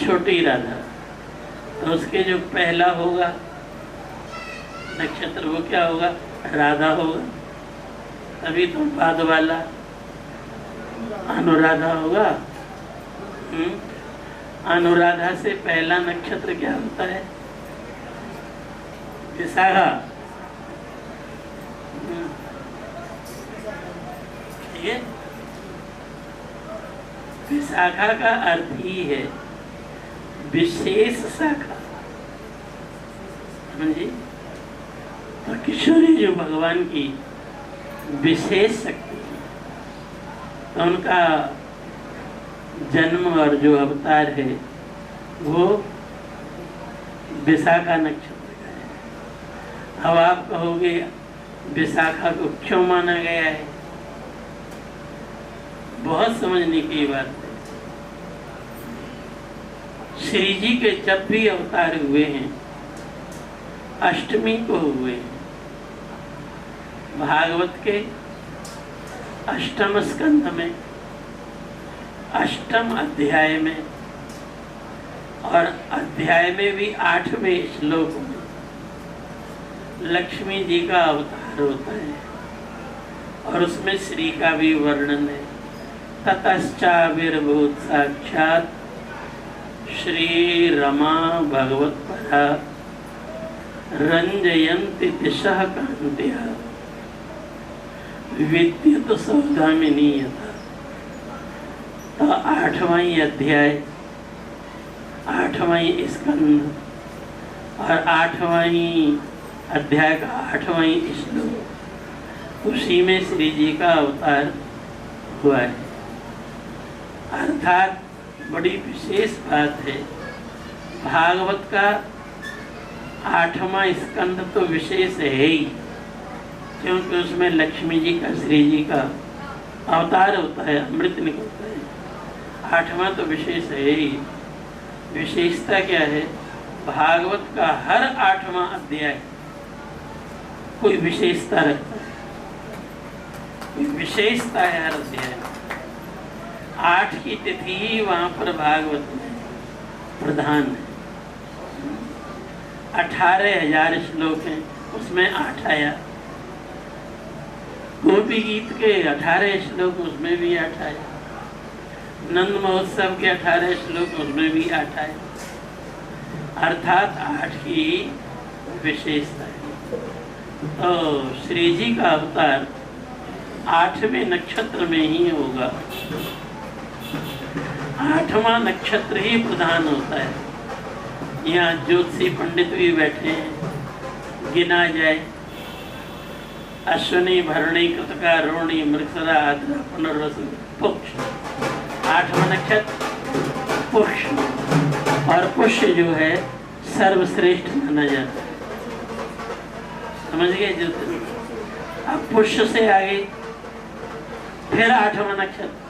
छोटी राधा। तो उसके जो पहला होगा नक्षत्र वो क्या होगा? राधा होगा। तभी तो बाद वाला अनुराधा होगा। अनुराधा से पहला नक्षत्र क्या होता है? विशाखा। ठीक है, विशाखा का अर्थ ही है विशेष शाखा। समझिए, तो किशोरी जो भगवान की विशेष शक्ति है, तो उनका जन्म और जो अवतार है वो विशाखा नक्षत्र का है। अब आप कहोगे विशाखा को क्यों माना गया है? बहुत समझने की बात है। श्री जी के जब भी अवतार हुए हैं अष्टमी को हुए हैं। भागवत के अष्टम स्कंध में अष्टम अध्याय में और अध्याय में भी 8वें श्लोक में लक्ष्मी जी का अवतार होता है और उसमें श्री का भी वर्णन है। ततश्चाविर्भूत साक्षात श्री रमा भगवत परा रंजयन्ति दिशः कान्त्या विद्युत सौदामिनी यथा। तो 8वां अध्याय 8वां स्कंद और 8वां अध्याय का 8वां श्लोक, उसी में श्री जी का अवतार हुआ है। अर्थात बड़ी विशेष बात है। भागवत का 8वां स्कंद तो विशेष है ही, क्योंकि उसमें लक्ष्मी जी का श्री जी का अवतार होता है, अमृत निकलता है। 8वां तो विशेष है ही। विशेषता क्या है? भागवत का हर 8वां अध्याय कोई विशेषता रखता है, कोई विशेषता है हर अध्याय। 8 की तिथि ही वहाँ पर भागवत में प्रधान है। 18,000 श्लोक हैं, उसमें 8 आया। गोपी गीत के 18 श्लोक, उसमें भी 8 आया। नंद महोत्सव के 18 श्लोक, उसमें भी 8 आया। अर्थात 8 की विशेषता है। तो श्री जी का अवतार 8वें नक्षत्र में ही होगा। 8वां नक्षत्र ही प्रधान होता है। यहाँ ज्योतिषी पंडित भी बैठे हैं, गिना जाए अश्विनी भरणी कृतिका रोहिणी मृगशिरा आद्रा पुनर्वसु पुष्य। 8वां नक्षत्र पुष्य, और पुष्य जो है सर्वश्रेष्ठ माना जाता है। समझ गए? जो अब पुष्य से आगे फिर 8वां नक्षत्र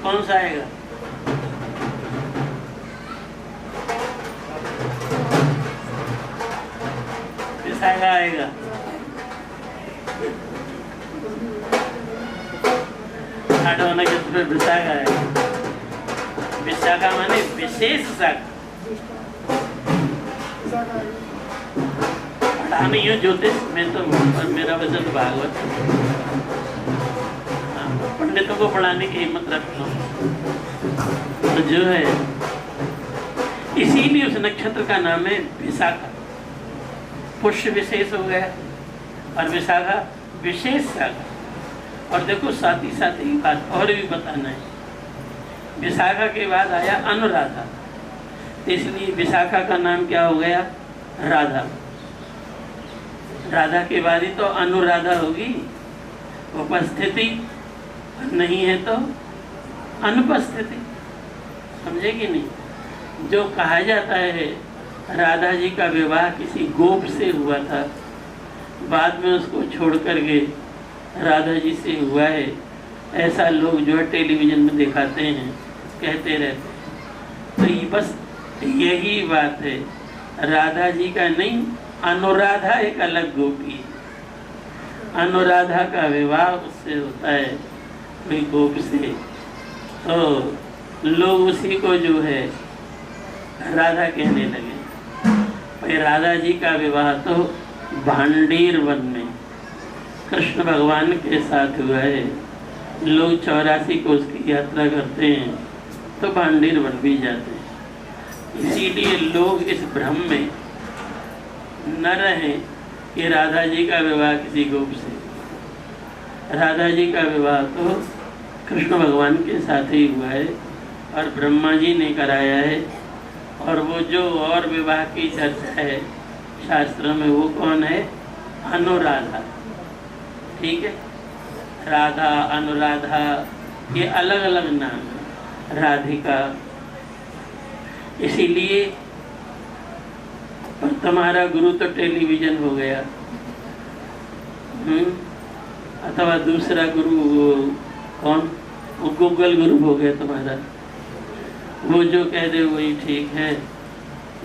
कौन सा आएगा? विशाखा आएगा। 8वां नक्षत्र फिर विशाखा आएगा। विशाखा माने विशेष शाखा। पढ़ा नहीं हो ज्योतिष में तो, मेरा वजन भागवत। पंडितों को पढ़ाने की हिम्मत रखता हूँ। तो जो है, इसीलिए उस नक्षत्र का नाम है विशाखा। पुष्य विशेष हो गया और विशाखा विशेष शाखा। और देखो साथ ही बात और भी बताना है। विशाखा के बाद आया अनुराधा, तो इसलिए विशाखा का नाम क्या हो गया? राधा। राधा के बाद ही तो अनुराधा होगी। उपस्थिति नहीं है तो अनुपस्थिति। समझे कि नहीं? जो कहा जाता है राधा जी का विवाह किसी गोप से हुआ था, बाद में उसको छोड़ कर के राधा जी से हुआ है, ऐसा लोग जो है टेलीविज़न में दिखाते हैं, कहते रहते हैं। तो ये बस यही बात है, राधा जी का नहीं, अनुराधा एक अलग गोपी है। अनुराधा का विवाह उससे होता है कोई गोप से, तो लोग उसी को जो है राधा कहने लगे। भाई राधा जी का विवाह तो भांडीर वन में कृष्ण भगवान के साथ हुआ है। लोग 84 कोस की यात्रा करते हैं तो भांडीर वन भी जाते हैं। इसीलिए लोग इस भ्रम में न रहें कि राधा जी का विवाह किसी गोप से। राधा जी का विवाह तो कृष्ण भगवान के साथ ही हुआ है और ब्रह्मा जी ने कराया है। और वो जो और विवाह की चर्चा है शास्त्रों में वो कौन है? अनुराधा। ठीक है, राधा, अनुराधा, ये अलग अलग नाम है। राधिका, इसीलिए पर तुम्हारा गुरु तो टेलीविजन हो गया, अथवा दूसरा गुरु कौन? वो गूगल गुरु हो गया तुम्हारा। वो जो कह दे वही ठीक है,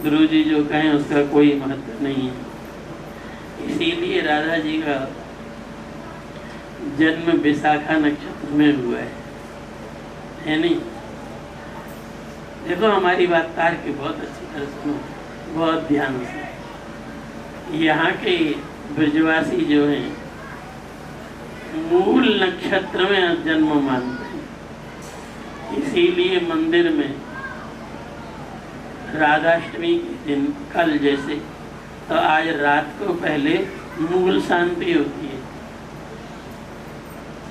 गुरुजी जो कहें उसका कोई महत्व नहीं है। इसीलिए राधा जी का जन्म विशाखा नक्षत्र में हुआ है नहीं? देखो हमारी बात तार के बहुत अच्छी तरह सुनो, बहुत ध्यान से। यहाँ के ब्रजवासी जो हैं मूल नक्षत्र में जन्म मानते हैं। इसीलिए मंदिर में राधाष्टमी के दिन, कल जैसे, तो आज रात को पहले मूल शांति होती है।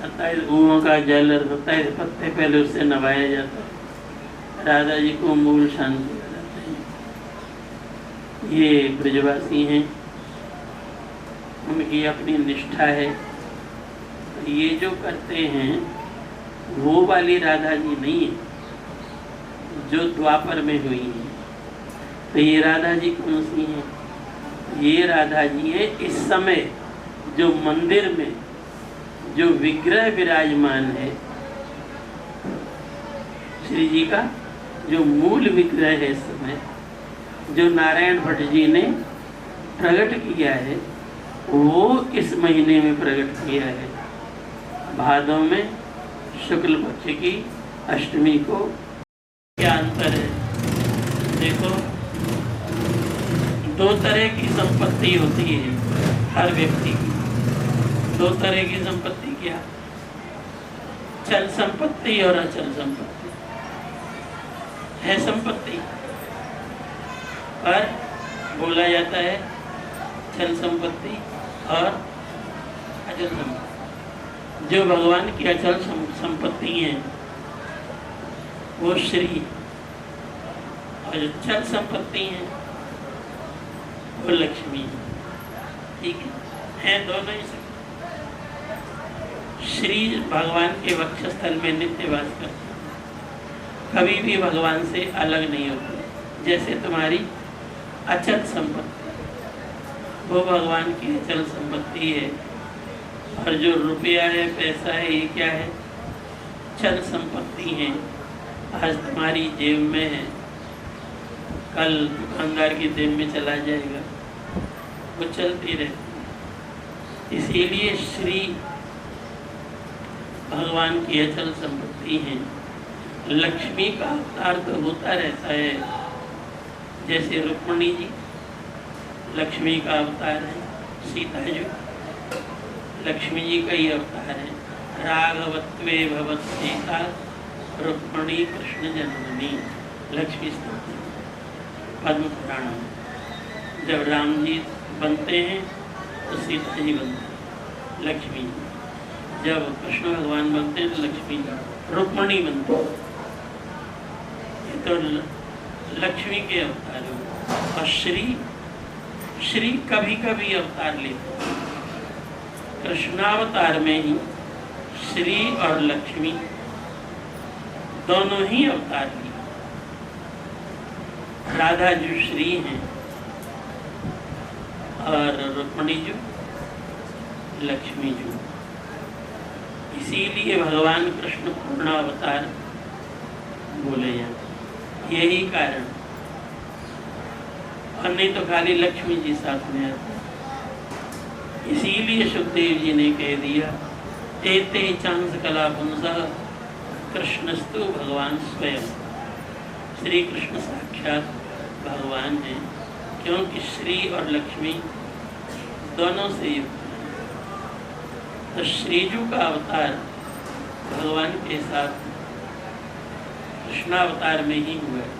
27 गुओं का जल और 27 पत्ते पहले उससे नवाया जाता है। राधा जी को मूल शांति कराते हैं। ये ब्रजवासी हैं, उनकी अपनी निष्ठा है। ये जो करते हैं वो वाली राधा जी नहीं है जो द्वापर में हुई है। तो ये राधा जी कौन सी हैं? ये राधा जी है इस समय जो मंदिर में जो विग्रह विराजमान है, श्री जी का जो मूल विग्रह है इस समय, जो नारायण भट्ट जी ने प्रकट किया है, वो इस महीने में प्रकट किया है। भादों में शुक्ल पक्ष की अष्टमी को। क्या अंतर है? देखो, दो तरह की संपत्ति होती है हर व्यक्ति की। दो तरह की संपत्ति क्या? चल संपत्ति और अचल संपत्ति है। संपत्ति पर बोला जाता है चल संपत्ति और अचल संपत्ति। जो भगवान की अचल संपत्ति है वो श्री, और जो चल संपत्ति है वो लक्ष्मी। ठीक है, दोनों ही सब। श्री भगवान के वक्षस्थल में नित्य वास करते, कभी भी भगवान से अलग नहीं होते। जैसे तुम्हारी अचल संपत्ति, वो भगवान की अचल संपत्ति है। और जो रुपया है, पैसा है, ये क्या है? चल संपत्ति है। आज तुम्हारी जेब में है, कल दुकानदार की जेब में चला जाएगा, वो चलती रहती। इसीलिए श्री भगवान की अचल संपत्ति है। लक्ष्मी का अवतार तो होता रहता है, जैसे रुक्मिणी जी लक्ष्मी का अवतार है, सीता जी लक्ष्मी जी का ही अवतार है। राघवत्वे भवत सीता रुक्मिणी कृष्ण जन्मनी, लक्ष्मी स्तोत्र पद्म पुराण में। जब राम जी बनते हैं तो सीता जी बनते हैं, लक्ष्मी जी। जब कृष्ण भगवान बनते हैं तो लक्ष्मी रुक्मिणी बनते हैं। ये तो लक्ष्मी के अवतार हैं। और श्री कभी कभी अवतार लेते हैं। कृष्णावतार में ही श्री और लक्ष्मी दोनों ही अवतार लिए। राधा जो श्री हैं और रुक्मिणी जो लक्ष्मी जो। इसीलिए भगवान कृष्ण पूर्ण अवतार बोले जाते, यही कारण। और नहीं तो खाली लक्ष्मी जी साथ में आते। इसीलिए सुखदेव जी ने कह दिया, तेते चांस कला पुंसः कृष्णस्तु भगवान स्वयं। श्री कृष्ण साक्षात भगवान हैं, क्योंकि श्री और लक्ष्मी दोनों से युक्त हैं। तो श्रीजू का अवतार भगवान के साथ कृष्णावतार में ही हुआ है।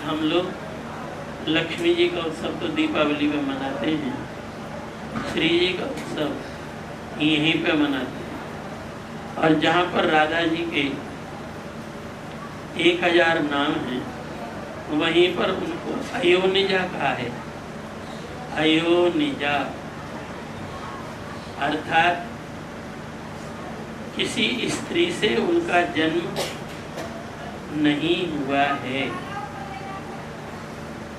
हम लोग लक्ष्मी जी का उत्सव तो दीपावली में मनाते हैं, श्री जी का उत्सव यहीं पे मनाते हैं। और जहाँ पर राधा जी के 1000 नाम हैं, वहीं पर उनको अयोनिजा कहा है। अयोनिजा अर्थात किसी स्त्री से उनका जन्म नहीं हुआ है।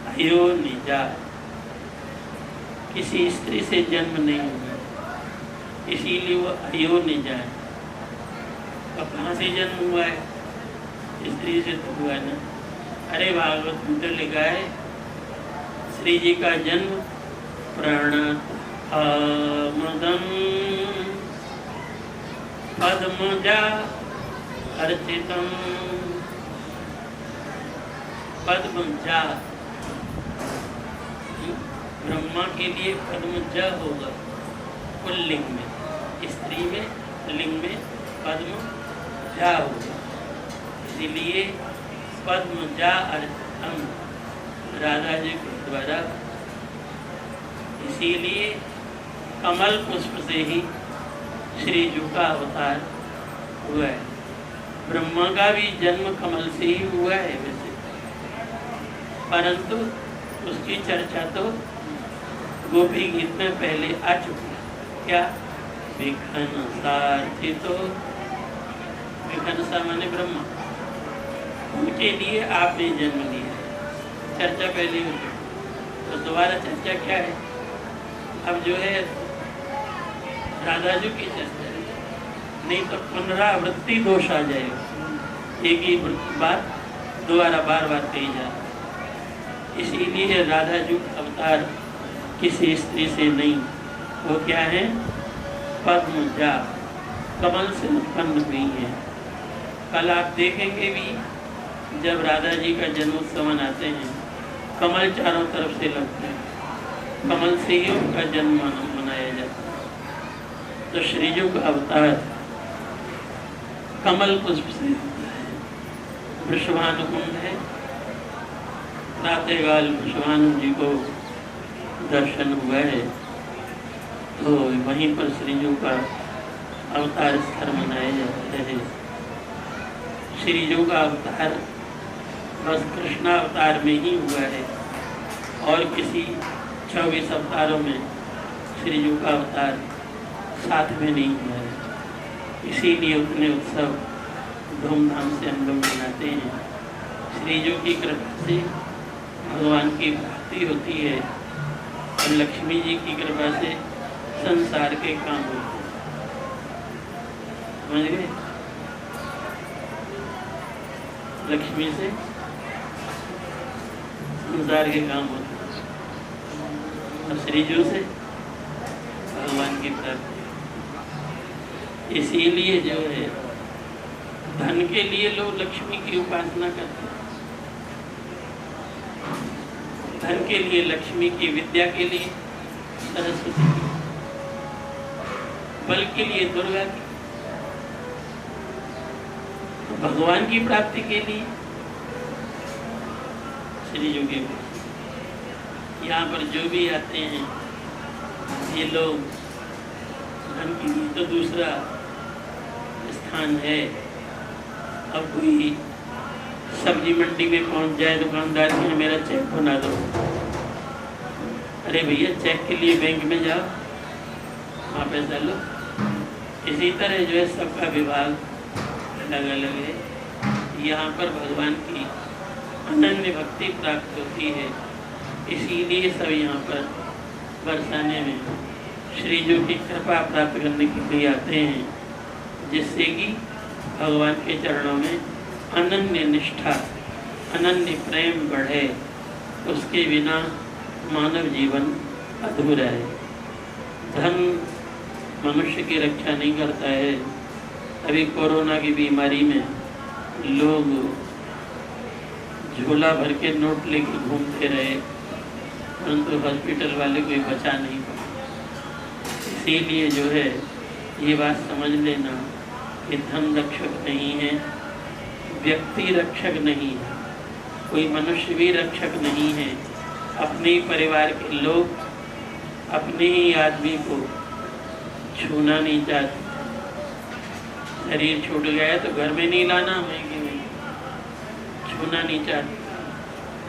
अयोनिजा किसी स्त्री से जन्म नहीं हुआ, इसीलिए वो अयोनिजा है। अब कहाँ से जन्म हुआ है? स्त्री से तो हुआ ना। अरे भागवत में तो लिखा है श्री जी का जन्म प्रणतमदम पद्मजा अर्चितम। पद्मजा ब्रह्मा के लिए पद्मजा होगा पुल्लिंग में, स्त्री में लिंग में पद्मजा होगा, इसीलिए पद्मजा अर्चितम राधा जी के द्वारा। इसीलिए कमल पुष्प से ही श्री जी का अवतार हुआ है। ब्रह्मा का भी जन्म कमल से ही हुआ है वैसे, परंतु उसकी चर्चा तो गोपी गीत में पहले आ चुकी है। क्या? विघन सारथी, तो विघन सा माने ब्रह्मा, उनके लिए आपने जन्म लिया, चर्चा पहले हो चुकी। तो दोबारा चर्चा क्या है? अब जो है राधा जी की चर्चा है, नहीं तो पुनरावृत्ति दोष आ जाएगा, एक ही बात दोबारा बार बार कही जा। इसीलिए राधा जी का अवतार किसी स्त्री से नहीं, वो क्या है? पद्मजा, कमल से उत्पन्न हुई है। कल आप देखेंगे भी जब राधा जी का जन्मोत्सव मनाते हैं, कमल चारों तरफ से लगते हैं, कमल से ही उनका जन्म मनाया जाता है। तो श्री जी का अवतार कमल पुष्प से होता है। वृषभानुकुंड है, प्रातःकाल वृषभानु जी को दर्शन हुआ है, तो वहीं पर श्री जी का अवतार स्थल मनाया जाता है। श्री जी का अवतार बस कृष्ण अवतार में ही हुआ है, और किसी 24 अवतारों में श्री जी का अवतार साथ में नहीं हुआ है। इसीलिए उतने उत्सव धूमधाम से हम लोग मनाते हैं। श्री जी की कृपा से भगवान की प्राप्ति होती है, और लक्ष्मी जी की कृपा से संसार के काम होते हैं। समझ गए? लक्ष्मी से संसार के काम होते हैं, और श्री जी से भगवान की प्राप्ति। इसीलिए जो है धन के लिए लोग लक्ष्मी की उपासना करते हैं, धन के लिए लक्ष्मी की, विद्या के लिए सरस्वती की, बल के लिए दुर्गा की, तो भगवान की प्राप्ति के लिए श्री जी के यहाँ पर जो भी आते हैं ये लोग धन के लिए तो दूसरा स्थान है। अब कोई सब्जी मंडी में पहुंच जाए दुकानदार के, मेरा चेक बना दो। अरे भैया, चेक के लिए बैंक में जाओ, वहाँ पैसा लो। इसी तरह जो है सबका विभाग अलग अलग है। यहाँ पर भगवान की अनन्य भक्ति प्राप्त होती है, इसीलिए सब यहाँ पर बरसाने में श्री जी की कृपा प्राप्त करने के लिए आते हैं, जिससे कि भगवान के चरणों में अनन्य निष्ठा, अनन्य प्रेम बढ़े। उसके बिना मानव जीवन अधूरा है। धन मनुष्य की रक्षा नहीं करता है। अभी कोरोना की बीमारी में लोग झोला भर के नोट लेके घूमते रहे, परंतु हॉस्पिटल वाले कोई बचा नहीं पाए। इसीलिए जो है ये बात समझ लेना कि धन रक्षक नहीं है, व्यक्ति रक्षक नहीं है, कोई मनुष्य भी रक्षक नहीं है। अपने ही परिवार के लोग अपने ही आदमी को छूना नहीं चाहते। शरीर छूट गया तो घर में नहीं लाना, महंगे में छूना नहीं चाहते।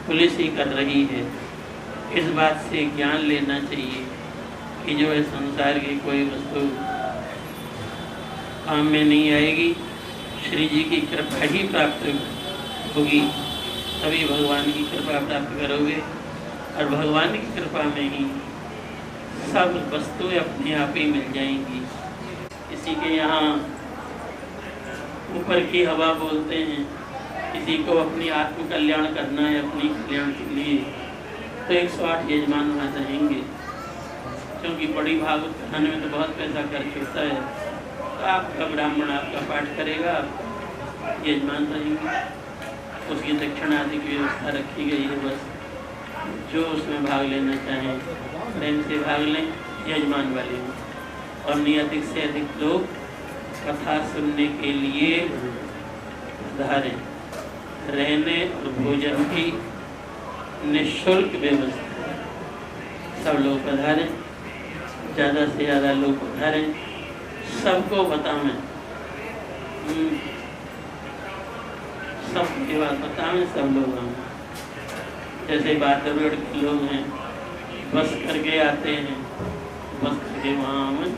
पुलिस ही कर रही है। इस बात से ज्ञान लेना चाहिए कि जो है संसार की कोई वस्तु काम में नहीं आएगी, श्री जी की कृपा ही प्राप्त होगी, तभी भगवान की कृपा प्राप्त करोगे। और भगवान की कृपा में ही सब वस्तुएं अपने आप ही मिल जाएंगी। किसी के यहाँ ऊपर की हवा बोलते हैं, किसी को अपनी आत्म कल्याण करना है अपनी कल्याण के लिए, तो 108 यजमान वहाँ रहेंगे, क्योंकि बड़ी भागवत कथाने में तो बहुत पैसा खर्च होता है। तो आपका ब्राह्मण आपका पाठ करेगा, आप यजमान रहेंगे, उसकी दक्षिणा आदि की व्यवस्था रखी गई है। बस जो उसमें भाग लेना चाहें प्रेम से भाग लें, यजमान वाले में। और नहीं अधिक से अधिक लोग कथा सुनने के लिए पधारें। रहने और भोजन की निःशुल्क व्यवस्था है, सब लोग पधारें, ज़्यादा से ज़्यादा लोग पधारें, सबको बतावें, सब ये बात बतावें, सब लोग आएं। जैसे बादरगढ़ के लोग हैं, बस करके आते हैं, बस करके वहाँ आवें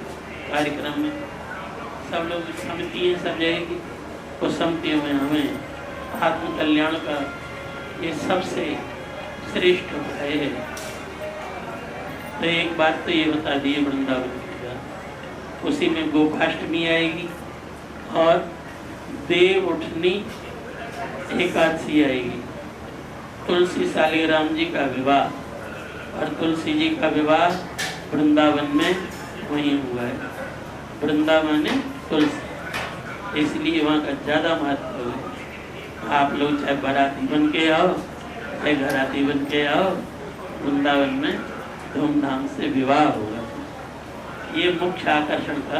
कार्यक्रम में, सब लोग समिति है सब जगह की, उस समितियों में हमें आत्म कल्याण का ये सबसे श्रेष्ठ उपाय है। तो एक बात तो ये बता दी वृंदावन की, उसी में गोपाष्टमी आएगी और देव उठनी एकादशी आएगी। तुलसी शालिग्राम जी का विवाह और तुलसी जी का विवाह वृंदावन में वहीं हुआ है। वृंदावन है तुलसी, इसलिए वहाँ का ज़्यादा महत्व है। आप लोग चाहे बाराती बन के आओ चाहे घराती बन के आओ, वृंदावन में धूमधाम से विवाह होगा। ये मुख्य आकर्षण का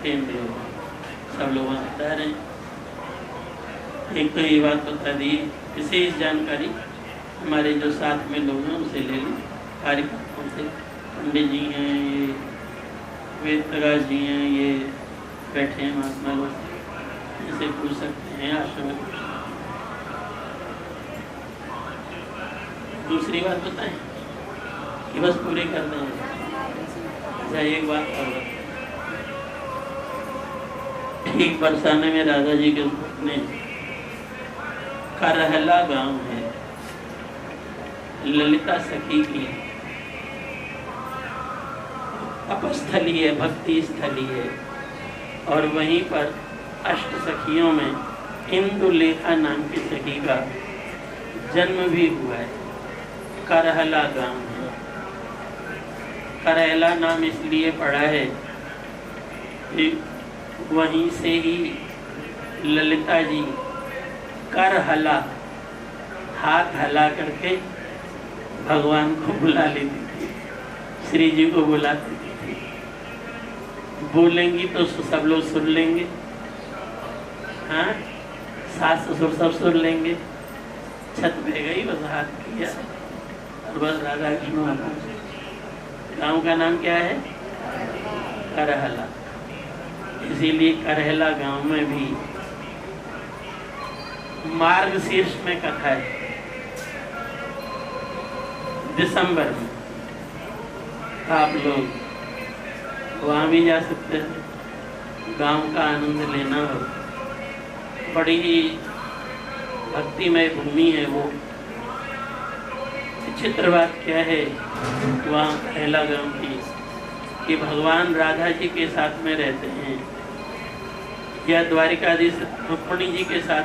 केंद्र होगा। सब लोग वहाँ बता रहे हैं। एक तो ये बात बता दी, विशेष जानकारी हमारे जो साथ में लोग हैं उनसे ले लें, कार्यकर्ताओं से। पंडित जी हैं, ये वेद प्रकाश जी हैं, ये बैठे हैं महात्मा लोग, इनसे पूछ सकते हैं, आश्रम में पूछ सकते हैं। दूसरी बात बताएं कि बस पूरे कर दें। अच्छा एक बात और ठीक बरसाने में राधा जी के अपने करहला गांव है, ललिता सखी की अपस्थली है, भक्ति स्थली है। और वहीं पर अष्ट सखियों में इंदुलेखा नाम की सखी का जन्म भी हुआ है। करहला गांव है, करहला नाम इसलिए पड़ा है कि वहीं से ही ललिता जी कर हला, हाथ हला करके भगवान को बुला लेती थी, श्री जी को बुलाती थी। बोलेंगी तो सब लोग सुन लेंगे, हाँ, सास ससुर सब सुन लेंगे। छत पे गई, बस हाथ किया और बस राधा कृष्ण वहाँ पहुँचे। गाँव का नाम क्या है? करहला। इसीलिए करहला गांव में भी मार्गशीर्ष में कथा है, दिसंबर में। आप लोग वहाँ भी जा सकते हैं, गांव का आनंद लेना हो। बड़ी ही भक्तिमय भूमि है वो। विचित्र बात क्या है वहाँ करहला गांव की कि भगवान राधा जी के साथ में रहते हैं या द्वारिकाधीश रुक्मिणी जी के साथ,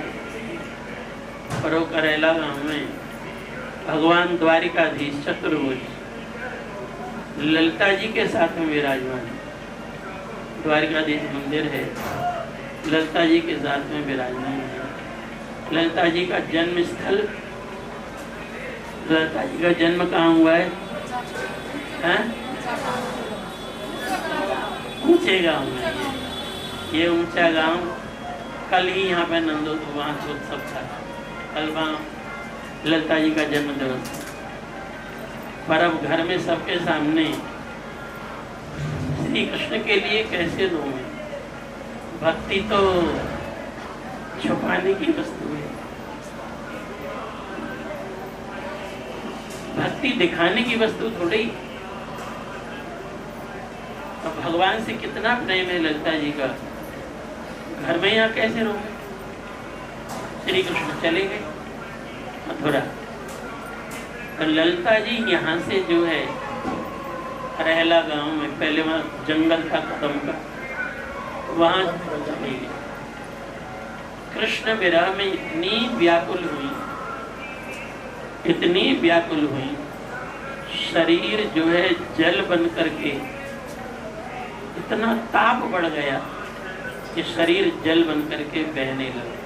पर वो करहला गांव में भगवान द्वारिकाधीश चतुर्भुज ललिता जी के साथ में विराजमान है। द्वारिकाधीश मंदिर है, ललिता जी के साथ में विराजमान है। ललिता जी का जन्म स्थल, ललिता जी का जन्म कहाँ हुआ है? ऊंचे गांव में। ये ऊंचा गांव, कल ही यहाँ पे नंदोत्सव था, कल वहाँ ललिता जी का जन्म दिवस था। पर अब घर में सबके सामने श्री कृष्ण के लिए कैसे रोएं? भक्ति तो छुपाने की वस्तु है। भक्ति दिखाने की वस्तु थोड़ी। अब भगवान से कितना प्रेम है ललिता जी का, घर में यहाँ कैसे रोके? श्री कृष्ण चले गए मथुरा, तो ललिता जी यहाँ से जो है रहला गांव में, पहले वहाँ जंगल था कदम का, वहाँ चली गई। कृष्ण विरह में इतनी व्याकुल हुई, इतनी व्याकुल हुई, शरीर जो है जल बन करके इतना ताप बढ़ गया कि शरीर जल बन करके बहने लगा।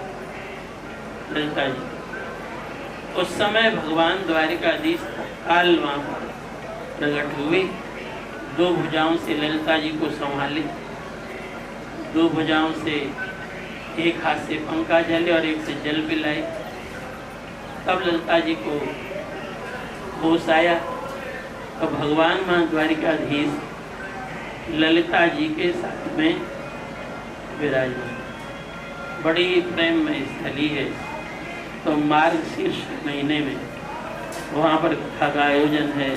ललिता जी उस समय भगवान द्वारिकाधीश काल वहाँ पर प्रकट हुए, दो भुजाओं से ललिता जी को संभाले, दो भुजाओं से एक हाथ से पंखा जले और एक से जल पिलाए। तब ललिता जी को होश आया, तो भगवान मां द्वारिकाधीश ललिता जी के साथ में विराजमान। बड़ी प्रेममय स्थली है। तो मार्गशीर्ष महीने में वहाँ पर कथा का आयोजन है,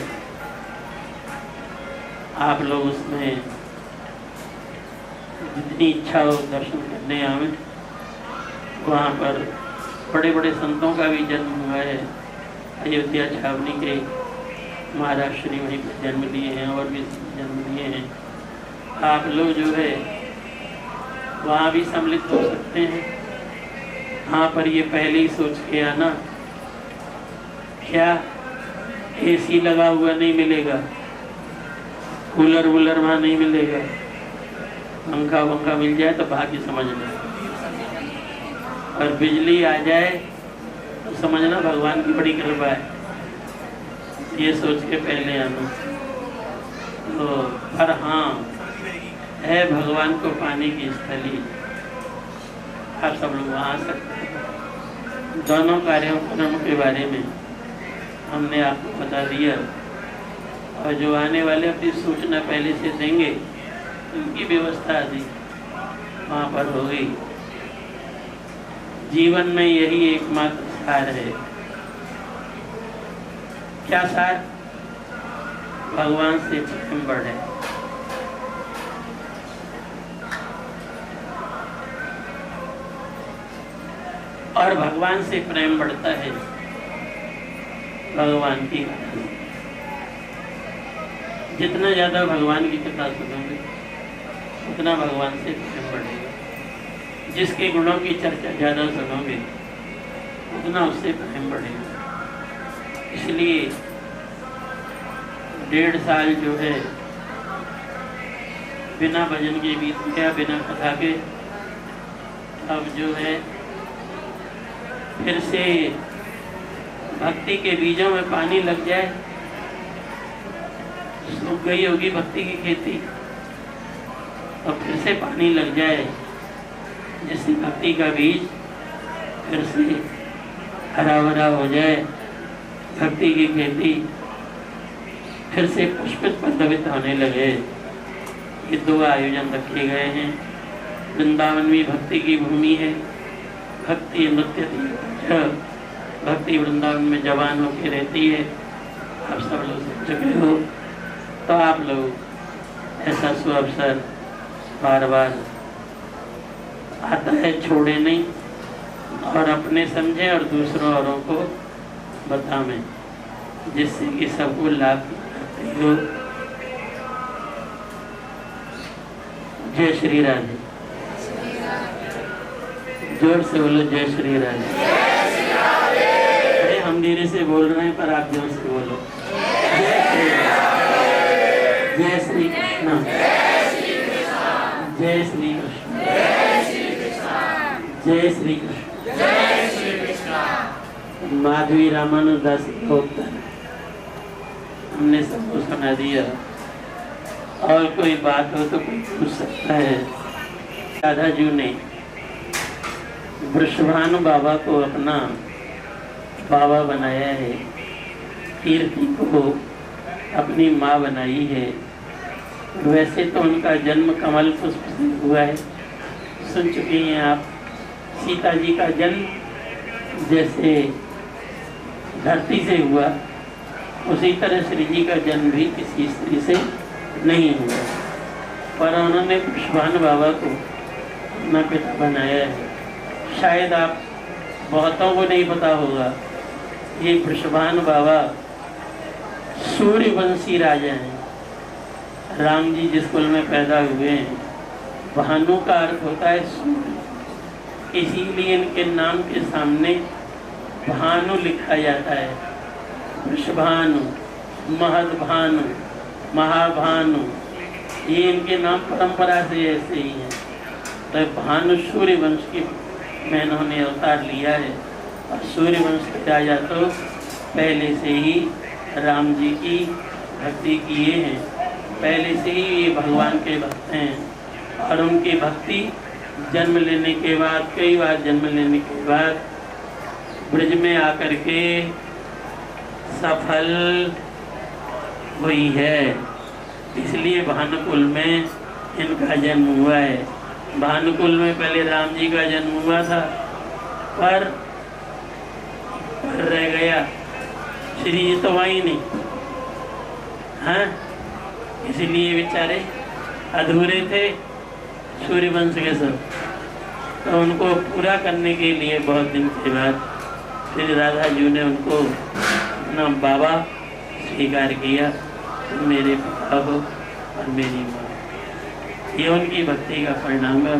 आप लोग उसमें जितनी इच्छा हो दर्शन करने आवे। वहाँ पर बड़े बड़े संतों का भी जन्म हुआ है। अयोध्या छावनी के महाराज श्री वहीं पर जन्म लिए हैं और भी जन्म लिए हैं। आप लोग जो है वहाँ भी सम्मिलित हो सकते हैं। वहाँ पर ये पहले ही सोच के आना, क्या एसी लगा हुआ नहीं मिलेगा, कूलर वूलर वहाँ नहीं मिलेगा, पंखा वंखा मिल जाए तो भाग्य समझना, और बिजली आ जाए तो समझना भगवान की बड़ी कृपा है। ये सोच के पहले आना। तो पर हाँ, है भगवान को पाने की स्थली, आप सब लोग वहाँ आ सकते हैं। दोनों कार्यक्रम के बारे में हमने आपको बता दिया, और जो आने वाले अपनी सूचना पहले से देंगे, उनकी व्यवस्था आदि वहाँ पर होगी। जीवन में यही एकमात्र सार है। क्या सार? भगवान से प्रेम बढ़े। और भगवान से प्रेम बढ़ता है भगवान की कथा से। जितना ज्यादा भगवान की कथा सुनोगे उतना भगवान से प्रेम बढ़ेगा। जिसके गुणों की चर्चा ज्यादा सुनोगे उतना उससे प्रेम बढ़ेगा। इसलिए 1.5 साल जो है बिना भजन के बीत गया, बिना कथा के। अब जो है फिर से भक्ति के बीजों में पानी लग जाए, सूख गई होगी भक्ति की खेती, और फिर से पानी लग जाए, जिससे भक्ति का बीज फिर से हरा भरा हो जाए, भक्ति की खेती फिर से पुष्पित पल्लवित होने लगे। ये 2 आयोजन रखे गए हैं। वृंदावन भी भक्ति की भूमि है। भक्ति नृत्य भक्ति वृंदावन में जवान होकर रहती है। आप सब लोग समझ चुके हो, तो आप लोग ऐसा सुअवसर बार बार आता है, छोड़े नहीं, और अपने समझें और दूसरों औरों को बताएं, जिससे कि सबको लाभ हो। जय श्री राधे। जोर से बोलो जय श्री राधे। अरे हम धीरे से बोल रहे हैं पर आप जोर से बोलो। जय श्री कृष्ण। जय श्री कृष्ण। जय श्री कृष्ण। माधवी रामानुज दास का उत्तर हमने सबको सुना दिया। और कोई बात हो तो कोई पूछ सकता है। राधा जी ने वृषभानु बाबा को अपना बाबा बनाया है, कीर्ति को अपनी माँ बनाई है। वैसे तो उनका जन्म कमल पुष्प से हुआ है, सुन चुके हैं आप। सीता जी का जन्म जैसे धरती से हुआ, उसी तरह श्री जी का जन्म भी किसी स्त्री से नहीं हुआ, पर उन्होंने वृषभानु बाबा को अपना पिता बनाया है। शायद आप बहुतों को नहीं पता होगा, ये वृषभानु बाबा सूर्यवंशी राजा हैं। राम जी जिस कुल में पैदा हुए हैं, भानु का अर्थ होता है सूर्य, इसीलिए इनके नाम के सामने भानु लिखा जाता है। वृषभानु, महदभानु, महाभानु, ये इनके नाम परंपरा से ऐसे ही हैं। तो भानु सूर्यवंश की में इन्होंने अवतार लिया है, और सूर्यवंश के राजा तो पहले से ही राम जी की भक्ति किए हैं, पहले से ही ये भगवान के भक्त हैं। और उनकी भक्ति जन्म लेने के बाद, कई बार जन्म लेने के बाद ब्रज में आकर के सफल हुई है, इसलिए भानुकुल में इनका जन्म हुआ है। भानुकुल में पहले राम जी का जन्म हुआ था, पर रह गया, श्री जी तो आई नहीं, हाँ, इसलिए बेचारे अधूरे थे सूर्यवंश के सब। तो उनको पूरा करने के लिए बहुत दिन के बाद श्री राधा जी ने उनको अपना बाबा स्वीकार किया, तुम मेरे पिता हो और मेरी माँ। ये उनकी भक्ति का परिणाम है।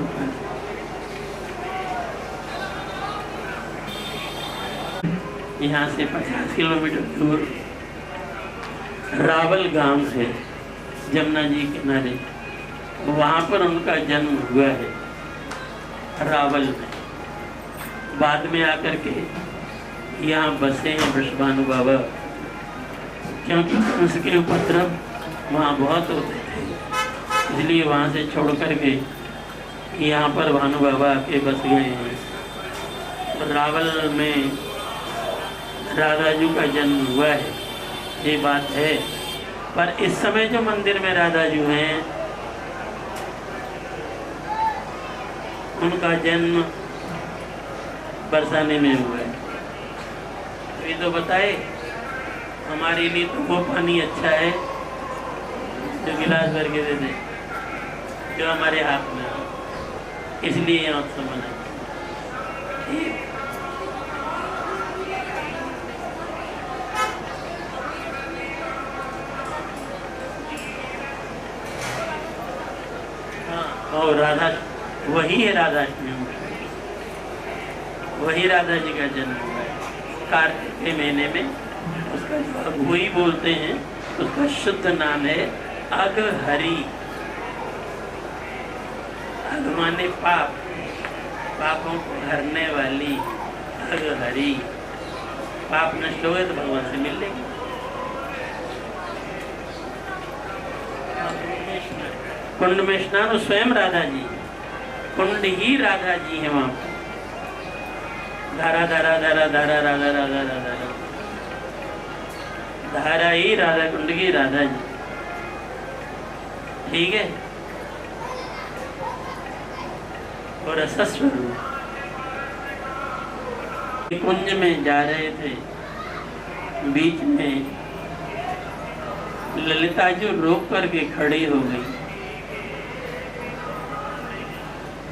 यहाँ से 50 किलोमीटर दूर रावल गांव है, जमुना जी किनारे, वहाँ पर उनका जन्म हुआ है, रावल में। बाद में आकर के यहाँ बसे हैं वृषभानु बाबा, क्योंकि कंस के उपद्रव वहाँ बहुत होते थे, इसलिए वहाँ से छोड़ करके यहाँ पर भानु बाबा आके बस गए हैं। तो रावल में राधा जी का जन्म हुआ है, ये बात है। पर इस समय जो मंदिर में राधा जी हैं, उनका जन्म बरसाने में हुआ है। तो ये तो बताए, हमारे लिए तो वो पानी अच्छा है जो गिलास भर के दे दे, जो हमारे हाथ में है, इसलिए यहाँ उत्सव मनाते। और राधा, वही है राधाष्टमी, वही राधा जी का जन्म हुआ है कार्तिक के महीने में। उसका वही बोलते हैं, उसका शुद्ध नाम है अघहरी। अघ माने पाप, पापों को हरने वाली अघहरी। पाप नष्ट हो गए तो भगवान से मिल लेंगे। कुंड में स्नान स्वयं राधा जी, कुंड ही राधा जी है वहाँ पर। धारा धारा धारा धारा राधा राधा राधा राधा, धारा ही राधा कुंड की राधा जी, ठीक है। और रसस्वरूप कुंज में जा रहे थे, बीच में ललिता जी रोक करके खड़ी हो गई,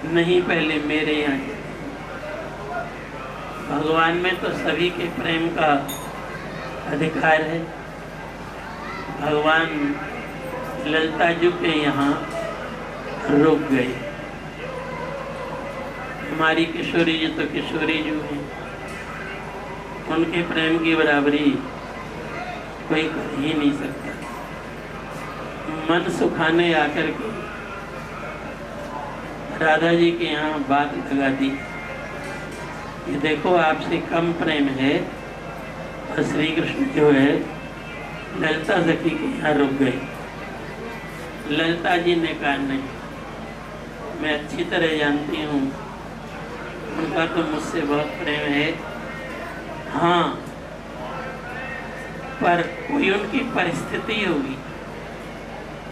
नहीं पहले मेरे यहाँ। भगवान में तो सभी के प्रेम का अधिकार है। भगवान ललिता जी के यहाँ रुक गए। हमारी किशोरी जी तो किशोरी जी हैं, उनके प्रेम की बराबरी कोई कर ही नहीं सकता। मन सुखाने आकर के राधा जी के यहाँ बात लगा दी कि देखो आपसे कम प्रेम है, और श्री कृष्ण जो है ललिता सखी के यहाँ रुक गई। ललिता जी ने कहा नहीं, मैं अच्छी तरह जानती हूँ उनका तो मुझसे बहुत प्रेम है, हाँ, पर कोई उनकी परिस्थिति होगी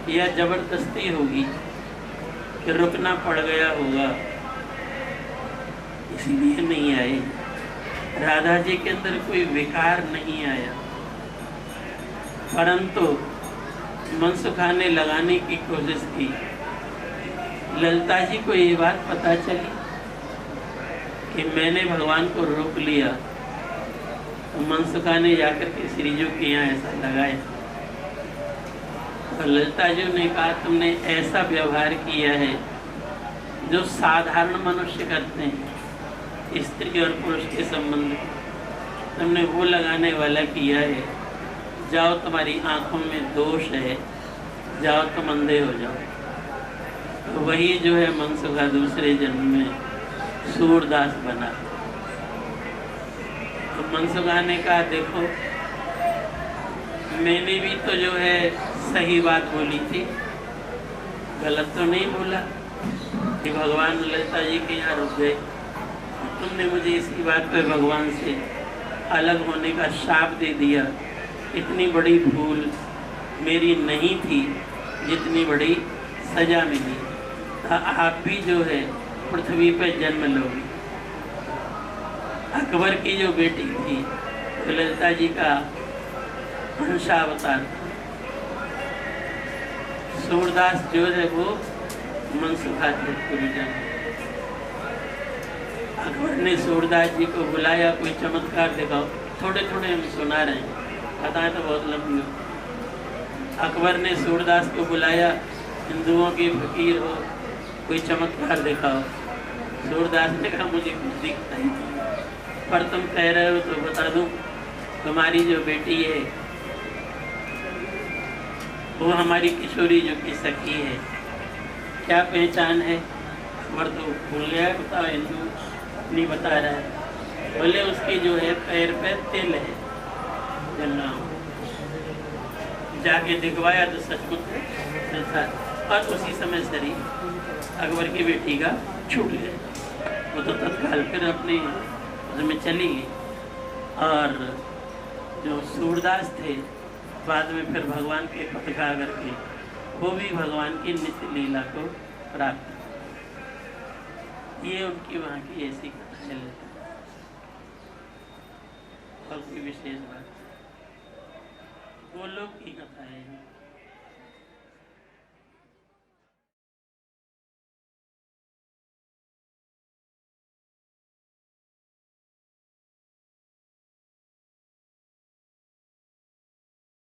या जबरदस्ती होगी कि रुकना पड़ गया होगा, इसीलिए नहीं आए। राधा जी के अंदर कोई विकार नहीं आया, परंतु मनसुखा ने लगाने की कोशिश की। ललिता जी को ये बात पता चली कि मैंने भगवान को रोक लिया, तो मनसुखा ने जाकर के श्री जी के यहाँ ऐसा लगाया। तो ललिता जी ने कहा, तुमने ऐसा व्यवहार किया है जो साधारण मनुष्य करते हैं स्त्री और पुरुष के संबंध में, तुमने वो लगाने वाला किया है। जाओ, तुम्हारी आंखों में दोष है, जाओ तुम अंधे हो जाओ। तो वही जो है मनसुखा दूसरे जन्म में सूरदास बना। तो मनसुखा ने कहा, देखो मैंने भी तो जो है सही बात बोली थी, गलत तो नहीं बोला कि भगवान ललिता जी के यहाँ रुक गए। तुमने मुझे इसी बात पे भगवान से अलग होने का शाप दे दिया। इतनी बड़ी भूल मेरी नहीं थी जितनी बड़ी सजा मिली। आप भी जो है पृथ्वी पर जन्म लोगे। अकबर की जो बेटी थी तो ललिता जी का अंशावतार। सूरदास जो है वो मनसुखा थे गुरुजन। अकबर ने सूरदास जी को बुलाया, कोई चमत्कार दिखाओ। थोड़े थोड़े हम सुना रहे हैं, कथाएं तो बहुत लंबी हो। अकबर ने सूरदास को बुलाया, हिंदुओं की फकीर हो, कोई चमत्कार दिखाओ। सूरदास ने कहा, मुझे कुछ दिखता ही नहीं, पर तुम कह रहे हो तो बता दूं, तुम्हारी जो बेटी है वो हमारी किशोरी जो की सखी है। क्या पहचान है? अकबर तो भूल गया, बताओ। हिंदू नहीं बता रहा है। बोले उसकी जो है पैर पे तिल है, जलना। जाके दिखवाया तो सचमुच, और उसी समय शरीर अकबर की बेटी का छूट गया। वो तो तत्काल फिर अपने उसमें चली गई। और जो सूरदास थे बाद में फिर भगवान के पद का करके वो भी भगवान की नित्य लीला को प्राप्त। ये उनकी वहाँ की ऐसी कथा है। और कोई विशेष बात, वो लोग की कथा है।